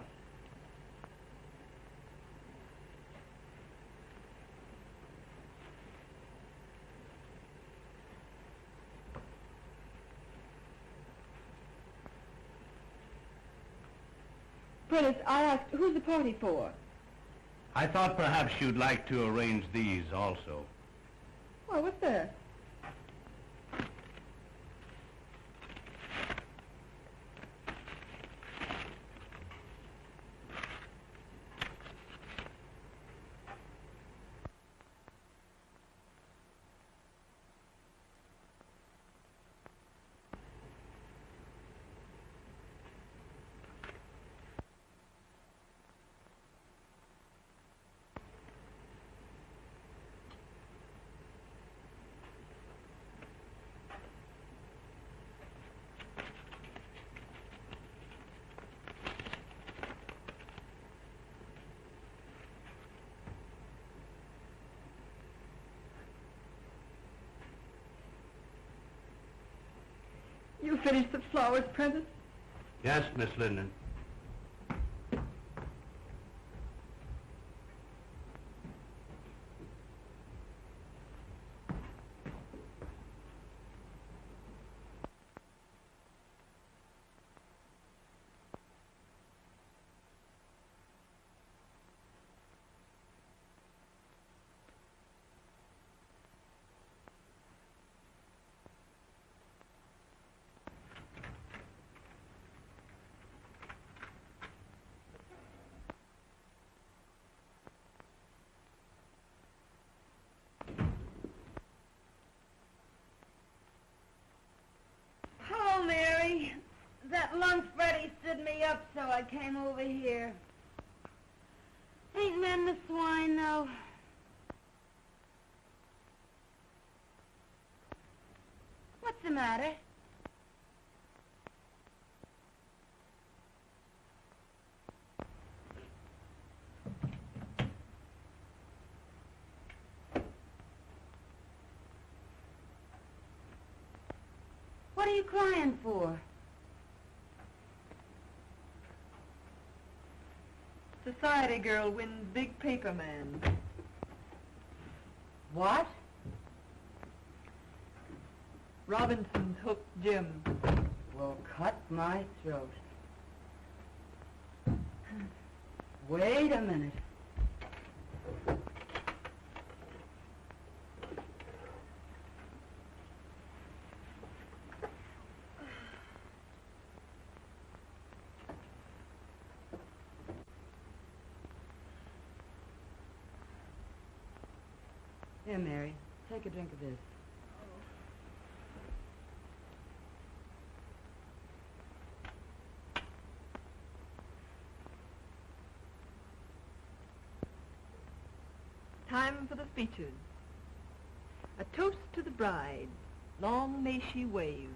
Speaker 3: Prentice, I asked, who's the party for?
Speaker 7: I thought perhaps you'd like to arrange these also.
Speaker 3: Why, what's that? You finished the flowers, Prentice?
Speaker 7: Yes, Miss Linden.
Speaker 1: Hello, Mary. That lunch Freddie stood me up, so I came over here. Ain't men the swine, though. What's the matter? What are you crying for?
Speaker 3: Society girl wins big paper man.
Speaker 1: What?
Speaker 3: Robinson's hooked Jim.
Speaker 1: Well, cut my throat. Wait a minute. Here, Mary, take a drink of this.
Speaker 3: Time for the speeches. A toast to the bride. Long may she wave.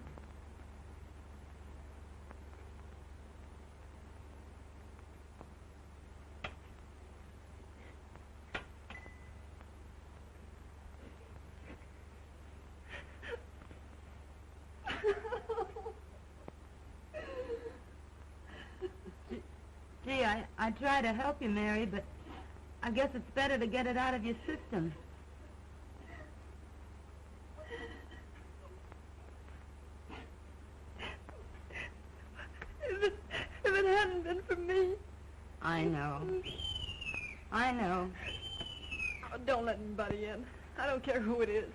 Speaker 1: Gee, I try to help you, Mary, but I guess it's better to get it out of your system.
Speaker 3: If it hadn't been for me.
Speaker 1: I know. I know.
Speaker 3: Oh, don't let anybody in. I don't care who it is.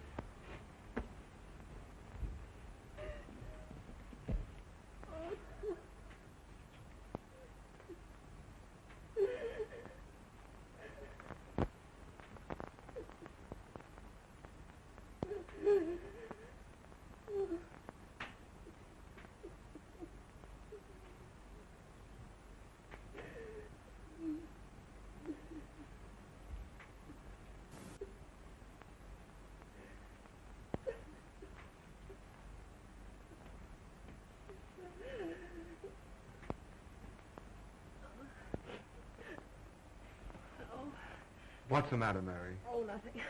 Speaker 2: What's the matter, Mary?
Speaker 1: Oh, nothing.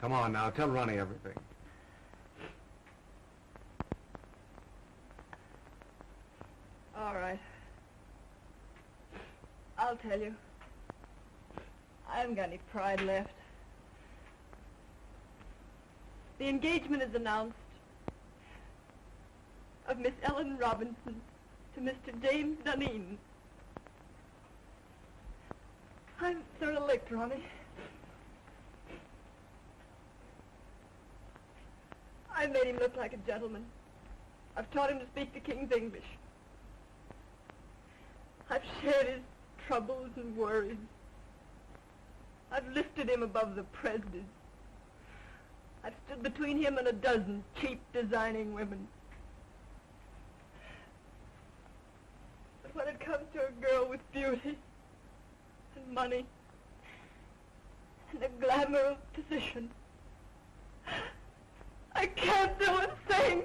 Speaker 2: Come on now, tell Ronnie everything.
Speaker 3: All right. I'll tell you. I haven't got any pride left. The engagement is announced of Miss Ellen Robinson to Mr. James Duneen. I'm sort of licked, Ronnie. I made him look like a gentleman. I've taught him to speak the King's English. I've shared his troubles and worries. I've lifted him above the prejudice. I've stood between him and a dozen cheap designing women. But when it comes to a girl with beauty and money and the glamour of position, I can't do a thing.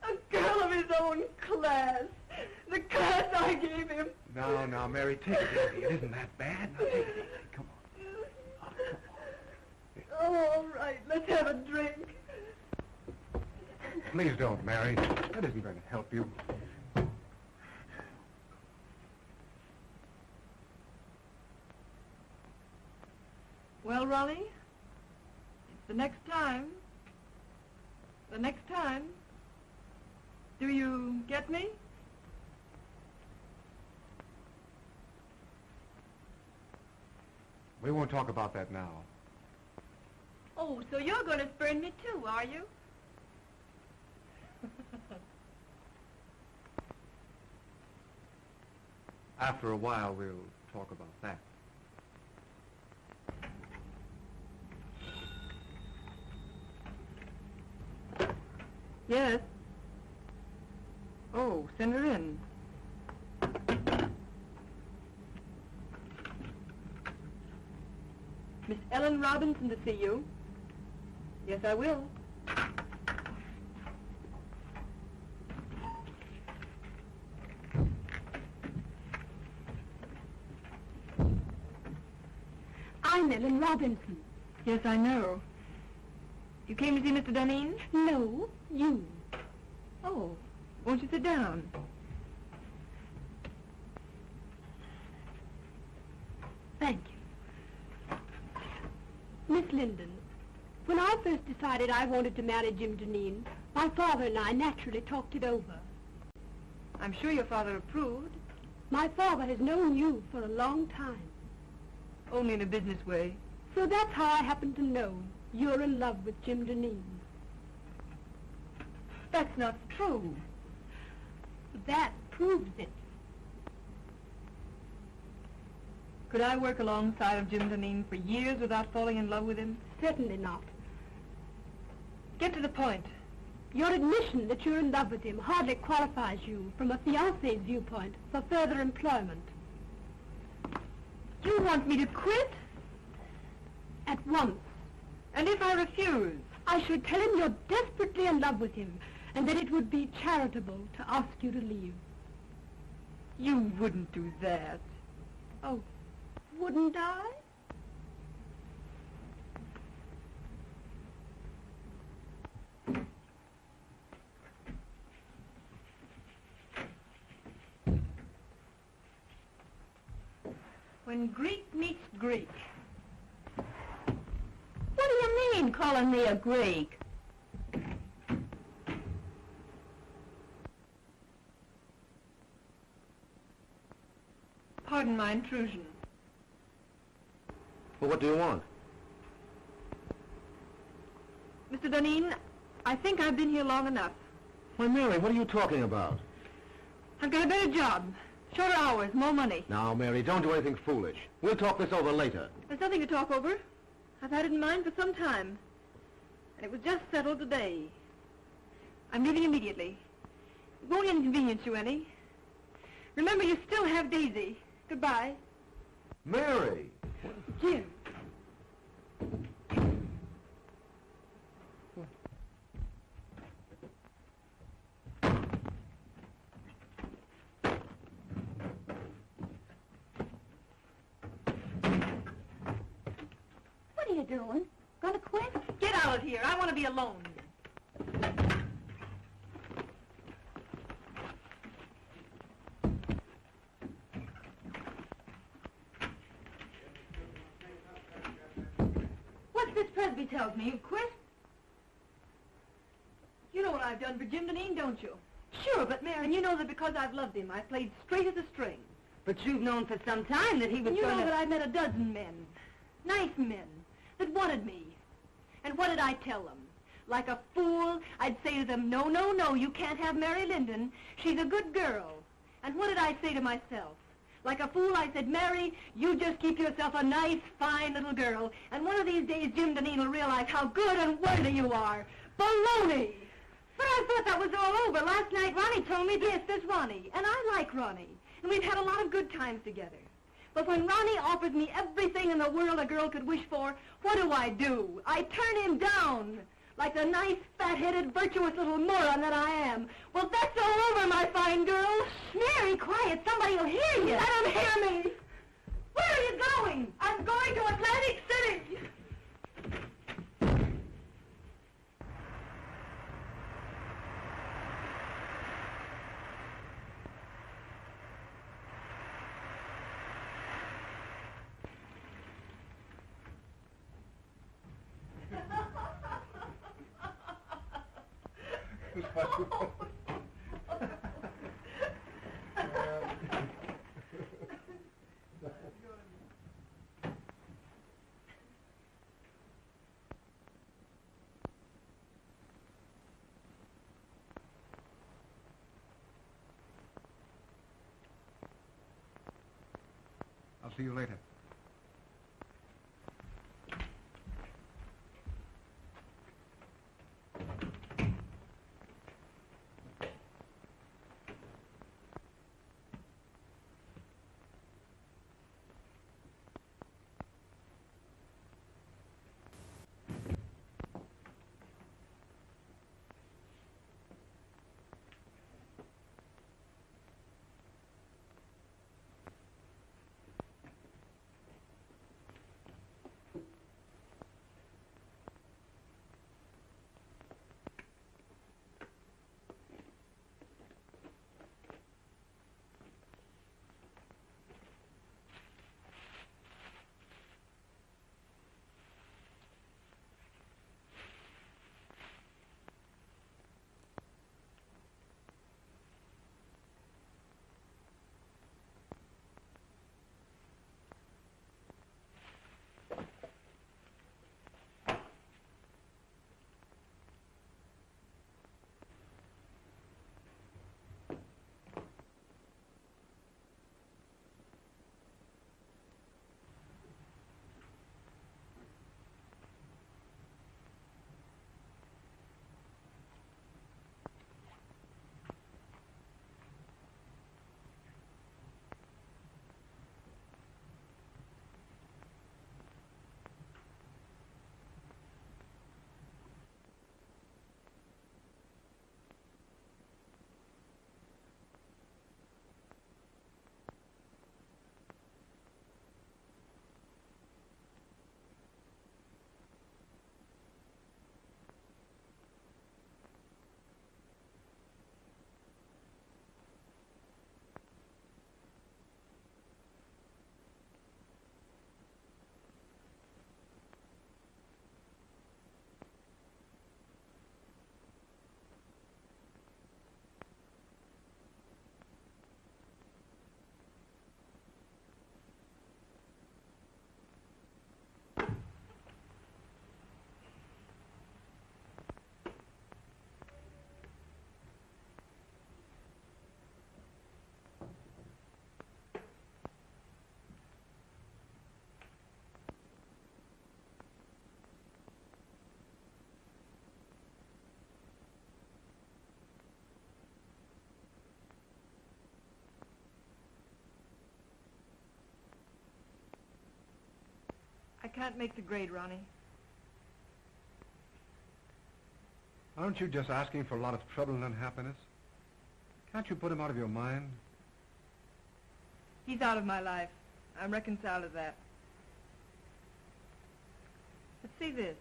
Speaker 3: A girl of his own class. The class I gave him.
Speaker 2: Now, Mary, take it easy. It isn't that bad. Now, take it easy. Come on. Oh, come on.
Speaker 3: Oh, all right. Let's have a drink.
Speaker 2: Please don't, Mary. That isn't going to help you.
Speaker 3: Well, Ronnie, it's the next time. The next time. Do you get me?
Speaker 2: We won't talk about that now.
Speaker 1: Oh, so you're going to spurn me too, are you?
Speaker 2: After a while, we'll talk about that.
Speaker 3: Yes. Oh, send her in. Miss Ellen Robinson to see you. Yes, I will.
Speaker 1: I'm Ellen Robinson.
Speaker 3: Yes, I know. You came to see Mr. Duneen?
Speaker 1: No, you.
Speaker 3: Oh, won't you sit down?
Speaker 1: Thank you. Miss Linden, when I first decided I wanted to marry Jim Duneen, my father and I naturally talked it over.
Speaker 3: I'm sure your father approved.
Speaker 1: My father has known you for a long time.
Speaker 3: Only in a business way.
Speaker 1: So that's how I happen to know you're in love with Jim Duneen.
Speaker 3: That's not true.
Speaker 1: That proves it.
Speaker 3: Could I work alongside of Jim Duneen for years without falling in love with him?
Speaker 1: Certainly not.
Speaker 3: Get to the point.
Speaker 1: Your admission that you're in love with him hardly qualifies you, from a fiancé's viewpoint, for further employment.
Speaker 3: You want me to quit?
Speaker 1: At once.
Speaker 3: And if I refuse?
Speaker 1: I should tell him you're desperately in love with him, and that it would be charitable to ask you to leave.
Speaker 3: You wouldn't do that.
Speaker 1: Oh, wouldn't I?
Speaker 3: When Greek meets Greek.
Speaker 1: What do you mean, calling me a Greek?
Speaker 3: Pardon my intrusion.
Speaker 5: Well, what do you want?
Speaker 3: Mr. Duneen, I think I've been here long enough.
Speaker 5: Why, Mary, what are you talking about?
Speaker 3: I've got a better job. Shorter hours, more money.
Speaker 5: Now, Mary, don't do anything foolish. We'll talk this over later.
Speaker 3: There's nothing to talk over. I've had it in mind for some time. And it was just settled today. I'm leaving immediately. It won't inconvenience you any. Remember, you still have Daisy. Goodbye.
Speaker 5: Mary!
Speaker 3: Jim.
Speaker 1: you doing? Gonna quit?
Speaker 3: Get out of here. I want to be alone. What's this Presby tells me? You've quit? You know what I've done for Jim Deneen, don't you? Sure, but Mary... And you know that because I've loved him, I played straight as a string. But you've known for some time that he was You know that I've met a dozen men, nice men, that wanted me. And what did I tell them? Like a fool, I'd say to them, no, no, no, you can't have Mary Linden. She's a good girl. And what did I say to myself? Like a fool, I said, Mary, you just keep yourself a nice, fine little girl. And one of these days, Jim Deneen will realize how good and worthy you are. Baloney! But I thought that was all over. Last night, Ronnie told me, yes, there's Ronnie. And I like Ronnie. And we've had a lot of good times together. But when Ronnie offers me everything in the world a girl could wish for, what do? I turn him down. Like the nice, fat-headed, virtuous little moron that I am. Well, that's all over, my fine girl. Mary, quiet. Somebody will hear you. Let him hear me. Where are you going? I'm going to Atlantic City.
Speaker 2: I'll see you later.
Speaker 3: I can't make the grade, Ronnie.
Speaker 2: Aren't you just asking for a lot of trouble and unhappiness? Can't you put him out of your mind?
Speaker 3: He's out of my life. I'm reconciled to that. see this.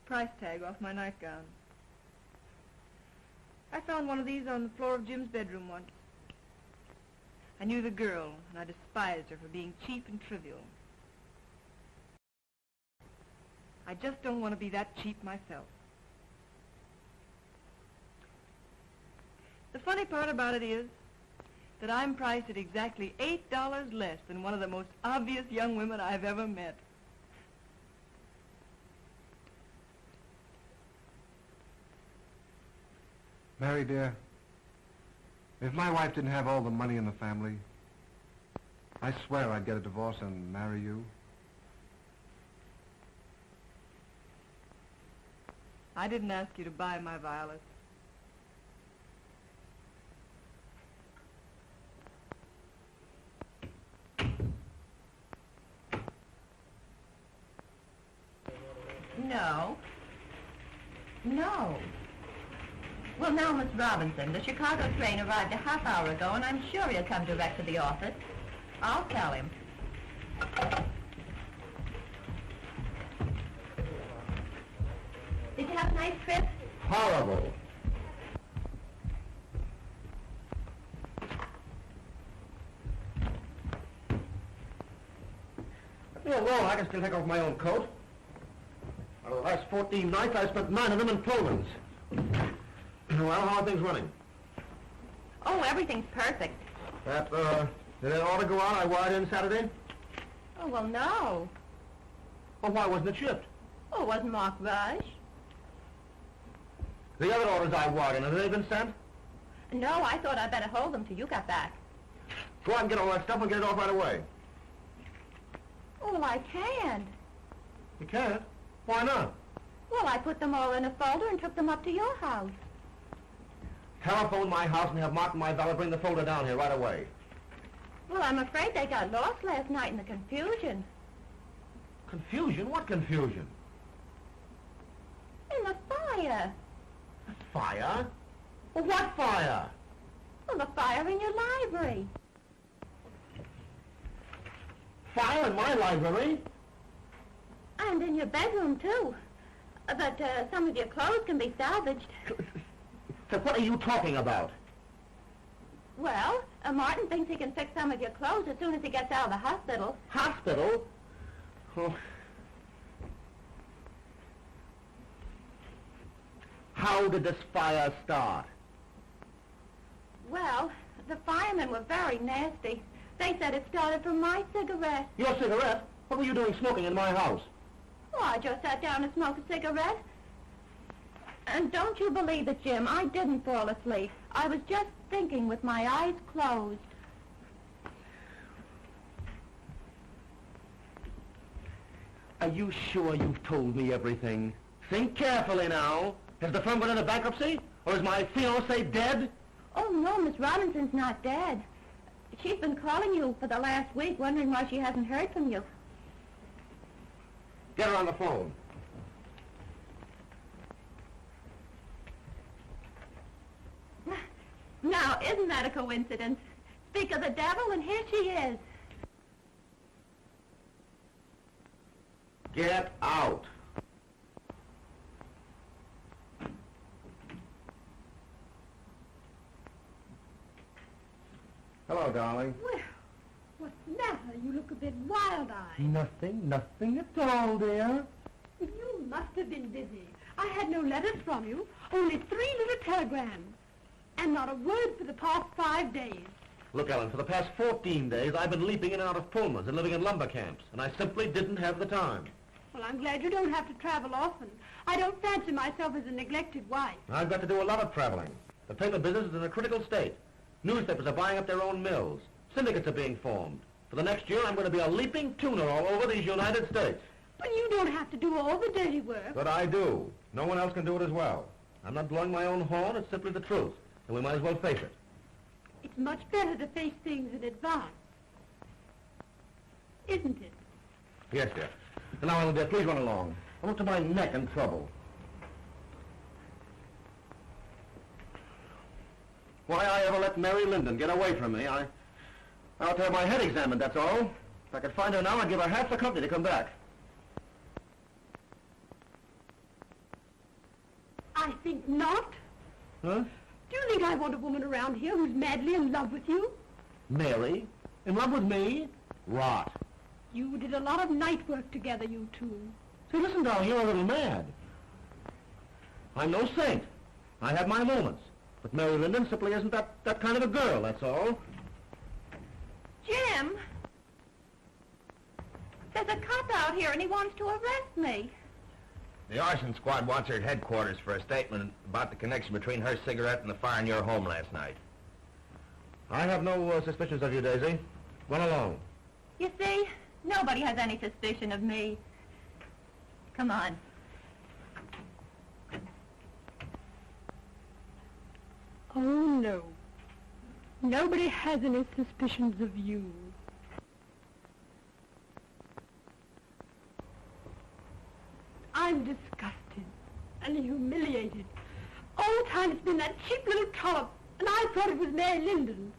Speaker 3: Price tag off my nightgown. I found one of these on the floor of Jim's bedroom once. I knew the girl, and I despised her for being cheap and trivial. I just don't want to be that cheap myself. The funny part about it is that I'm priced at exactly $8 less than one of the most obvious young women I've ever met.
Speaker 2: Mary, dear, if my wife didn't have all the money in the family, I swear I'd get a divorce and marry you.
Speaker 3: I didn't ask you to buy my violets.
Speaker 9: No. No. Well, now, Miss Robinson, the Chicago train arrived a half hour ago, and I'm sure he'll come direct to the office. I'll tell him. Did you have a nice trip?
Speaker 5: Horrible. Let me alone. I can still take off my own coat. Out of the last 14 nights, I spent 9 of them in Pullmans. Well, how are things running?
Speaker 9: Oh, everything's perfect.
Speaker 5: Did that order go out I wired in Saturday?
Speaker 9: Oh, well, no.
Speaker 5: Well, why wasn't it shipped?
Speaker 9: Oh, it wasn't marked rush.
Speaker 5: The other orders I wired in, have they been sent?
Speaker 9: No, I thought I'd better hold them till you got back.
Speaker 5: Go out and get all that stuff and get it off right away.
Speaker 9: Oh, well, I can't.
Speaker 5: You can't? Why not?
Speaker 9: Well, I put them all in a folder and took them up to your house.
Speaker 5: Telephone my house and have Martin, my valet, bring the folder down here right away.
Speaker 9: Well, I'm afraid they got lost last night in the confusion.
Speaker 5: Confusion? What confusion?
Speaker 9: In the fire.
Speaker 5: Fire? Well, what fire?
Speaker 9: Well, the fire in your library.
Speaker 5: Fire in my library?
Speaker 9: And in your bedroom, too. But some of your clothes can be salvaged.
Speaker 5: So what are you talking about?
Speaker 9: Well, Martin thinks he can fix some of your clothes as soon as he gets out of the hospital.
Speaker 5: Hospital? Oh. How did this fire start?
Speaker 9: Well, the firemen were very nasty. They said it started from my cigarette.
Speaker 5: Your cigarette? What were you doing smoking in my house?
Speaker 9: Oh, I just sat down and smoked a cigarette. And don't you believe it, Jim, I didn't fall asleep. I was just thinking with my eyes closed.
Speaker 5: Are you sure you've told me everything? Think carefully now. Has the firm gone into bankruptcy? Or is my fiancée dead?
Speaker 9: Oh, no, Miss Robinson's not dead. She's been calling you for the last week, wondering why she hasn't heard from you.
Speaker 5: Get her on the phone.
Speaker 9: Now, isn't that a coincidence? Speak of the devil, and here she is.
Speaker 5: Get out. Hello, darling.
Speaker 1: Well, what's the matter? You look a bit wild-eyed.
Speaker 5: Nothing at all, dear.
Speaker 1: You must have been busy. I had no letters from you, only 3 little telegrams. And not a word for the past 5 days.
Speaker 5: Look, Ellen, for the past 14 days, I've been leaping in and out of Pullmans and living in lumber camps, and I simply didn't have the time.
Speaker 1: Well, I'm glad you don't have to travel often. I don't fancy myself as a neglected wife.
Speaker 5: I've got to do a lot of traveling. The paper business is in a critical state. Newspapers are buying up their own mills. Syndicates are being formed. For the next year, I'm going to be a leaping tuner all over these United States.
Speaker 1: But you don't have to do all the dirty work.
Speaker 5: But I do. No one else can do it as well. I'm not blowing my own horn. It's simply the truth. And we might as well face it.
Speaker 1: It's much better to face things in advance. Isn't it?
Speaker 5: Yes, dear. And now, Ellen, dear, please run along. I'm up to my neck in trouble. Why I ever let Mary Linden get away from me, I'll have to have my head examined, that's all. If I could find her now, I'd give her half the company to come back.
Speaker 1: I think not.
Speaker 5: Huh?
Speaker 1: Do you think I want a woman around here who's madly in love with you?
Speaker 5: Mary? In love with me? Rot.
Speaker 1: You did a lot of night work together, you two.
Speaker 5: Say, listen, darling, you're a little mad. I'm no saint. I have my moments. But Mary Linden simply isn't that kind of a girl, that's all.
Speaker 9: Jim! There's a cop out here and he wants to arrest me.
Speaker 7: The arson squad wants her at headquarters for a statement about the connection between her cigarette and the fire in your home last night.
Speaker 5: I have no suspicions of you, Daisy. Run along.
Speaker 9: You see, nobody has any suspicion of me. Come on.
Speaker 1: Oh, no. Nobody has any suspicions of you. I'm disgusted and humiliated. All the time it's been that cheap little trollop, and I thought it was Mary Linden.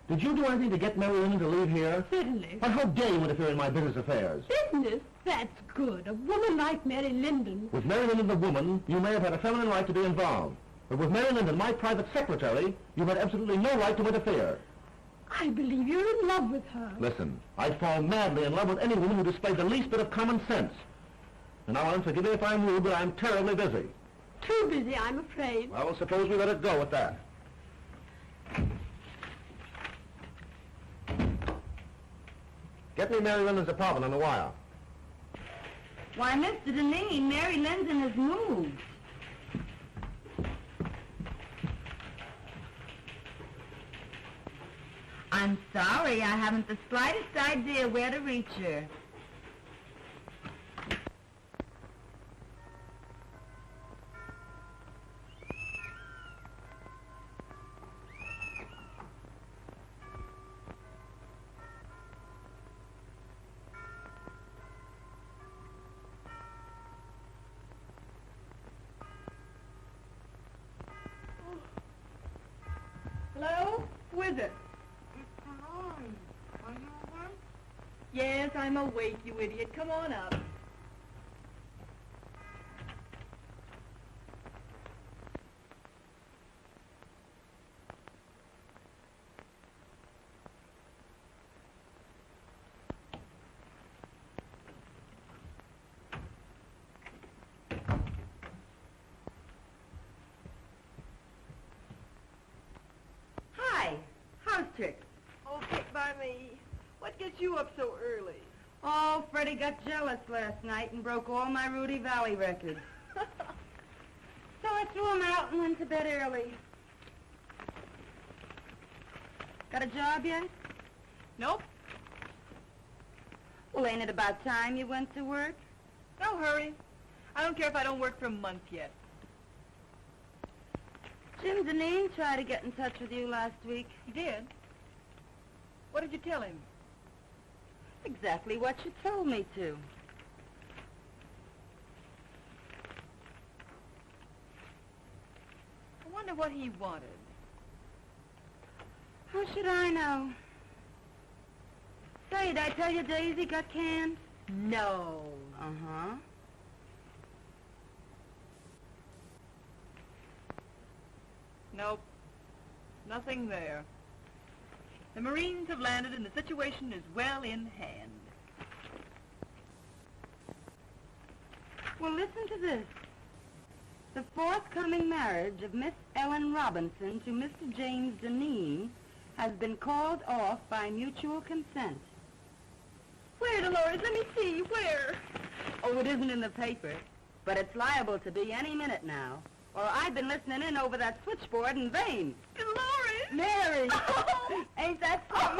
Speaker 5: Did you do anything to get Mary Linden to leave here?
Speaker 1: Certainly.
Speaker 5: But how dare you interfere in my business affairs?
Speaker 1: Business? That's good. A woman like Mary Linden.
Speaker 5: With Mary Linden, the woman, you may have had a feminine right to be involved. But with Mary Linden, my private secretary, you had absolutely no right to interfere.
Speaker 1: I believe you're in love with her.
Speaker 5: Listen, I'd fall madly in love with any woman who displayed the least bit of common sense. And now, Ellen, forgive me if I'm rude, but I'm terribly busy.
Speaker 1: Too busy, I'm afraid.
Speaker 5: Well, suppose we let it go at that. Get me Mary Linden's apartment on the wire.
Speaker 9: Why, Mr. Deneen, Mary Linden has moved. I'm sorry, I haven't the slightest idea where to reach her.
Speaker 3: Hello? Who is it? Yes, I'm awake, you idiot. Come on up.
Speaker 9: Hi, how's tricks?
Speaker 3: Oh, pick by me. What gets you up so early?
Speaker 9: Oh, Freddie got jealous last night and broke all my Rudy Valley records. So I threw him out and went to bed early. Got a job yet?
Speaker 3: Nope.
Speaker 9: Well, ain't it about time you went to work?
Speaker 3: No hurry. I don't care if I don't work for a month yet.
Speaker 9: Jim Deneen tried to get in touch with you last week.
Speaker 3: He did? What did you tell him?
Speaker 9: Exactly what you told me to.
Speaker 3: I wonder what he wanted.
Speaker 9: How should I know? Say, did I tell you Daisy got canned?
Speaker 3: No.
Speaker 9: Uh-huh.
Speaker 3: Nope. Nothing there. The Marines have landed and the situation is well in hand.
Speaker 9: Well, listen to this. The forthcoming marriage of Miss Ellen Robinson to Mr. James Deneen has been called off by mutual consent.
Speaker 3: Where, Dolores? Let me see. Where?
Speaker 9: Oh, it isn't in the paper, but it's liable to be any minute now. Or I've been listening in over that switchboard in vain.
Speaker 3: Dolores!
Speaker 9: Mary!
Speaker 3: Oh.
Speaker 9: Ain't that something?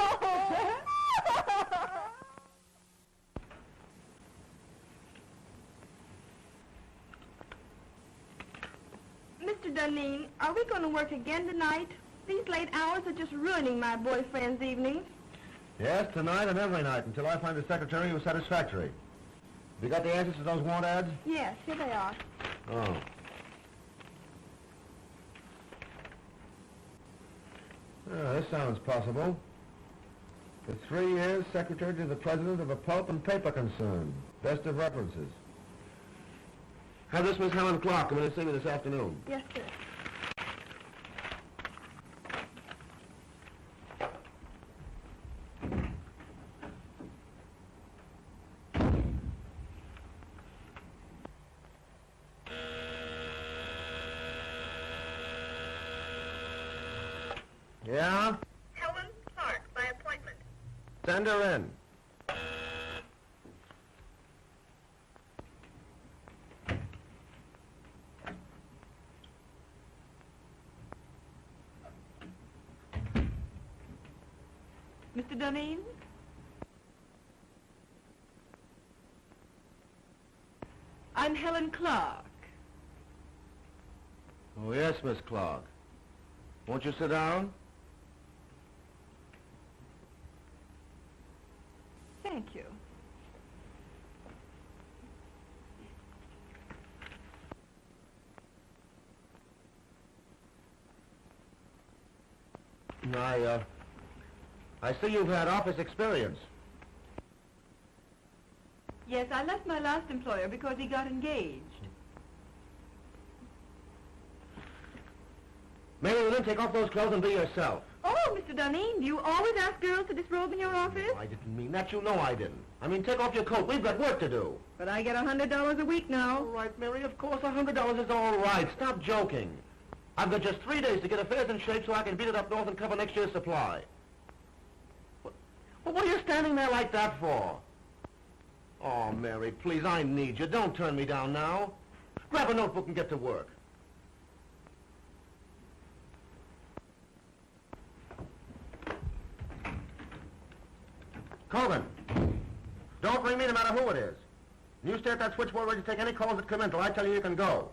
Speaker 1: Mr. Deneen, are we going to work again tonight? These late hours are just ruining my boyfriend's evenings.
Speaker 5: Yes, tonight and every night, until I find a secretary who's satisfactory. Have you got the answers to those want ads?
Speaker 1: Yes, here they are.
Speaker 5: Oh. This sounds possible. For 3 years, secretary to the president of a pulp and paper concern. Best of references. Have this Miss Helen Clark come in and see me this afternoon.
Speaker 1: Yes, sir.
Speaker 5: Yeah?
Speaker 1: Helen Clark, by appointment.
Speaker 5: Send her in.
Speaker 3: Mr. Duneen? I'm Helen Clark.
Speaker 5: Oh, yes, Miss Clark. Won't you sit down?
Speaker 3: Thank you.
Speaker 5: I see you've had office experience.
Speaker 3: Yes, I left my last employer because he got engaged.
Speaker 5: Mary Lynn, take off those clothes and be yourself.
Speaker 3: Oh, Mr. Duneen, do you always ask girls to disrobe in your office?
Speaker 5: I didn't mean that. You know I didn't. I mean, take off your coat. We've got work to do.
Speaker 3: But I get $100 a week now.
Speaker 5: All right, Mary, of course $100 is all right. Stop joking. I've got just 3 days to get affairs in shape so I can beat it up north and cover next year's supply. Well, what are you standing there like that for? Oh, Mary, please, I need you. Don't turn me down now. Grab a notebook and get to work. Colgan, don't ring me no matter who it is. You stay at that switchboard ready to take any calls that come in till I tell you you can go.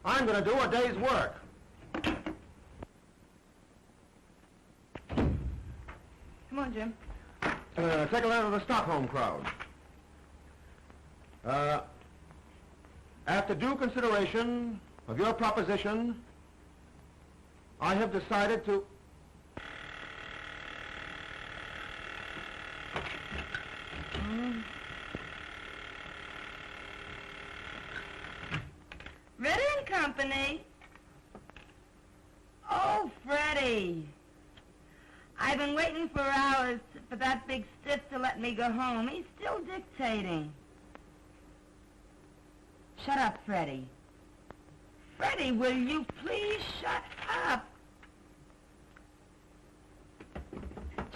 Speaker 5: I'm going to do a day's work.
Speaker 3: Come on, Jim.
Speaker 5: Take a letter to the Stockholm crowd. After due consideration of your proposition, I have decided to...
Speaker 9: Ritter and Company. Oh, Freddie. I've been waiting for hours for that big stiff to let me go home. He's still dictating. Shut up, Freddie. Freddie, will you please shut up?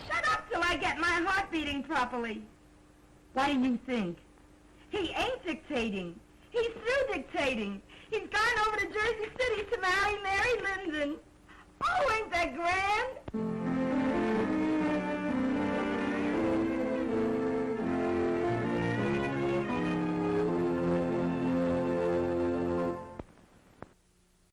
Speaker 9: Shut up till I get my heart beating properly. What do you think? He ain't dictating. He's through dictating. He's gone over to Jersey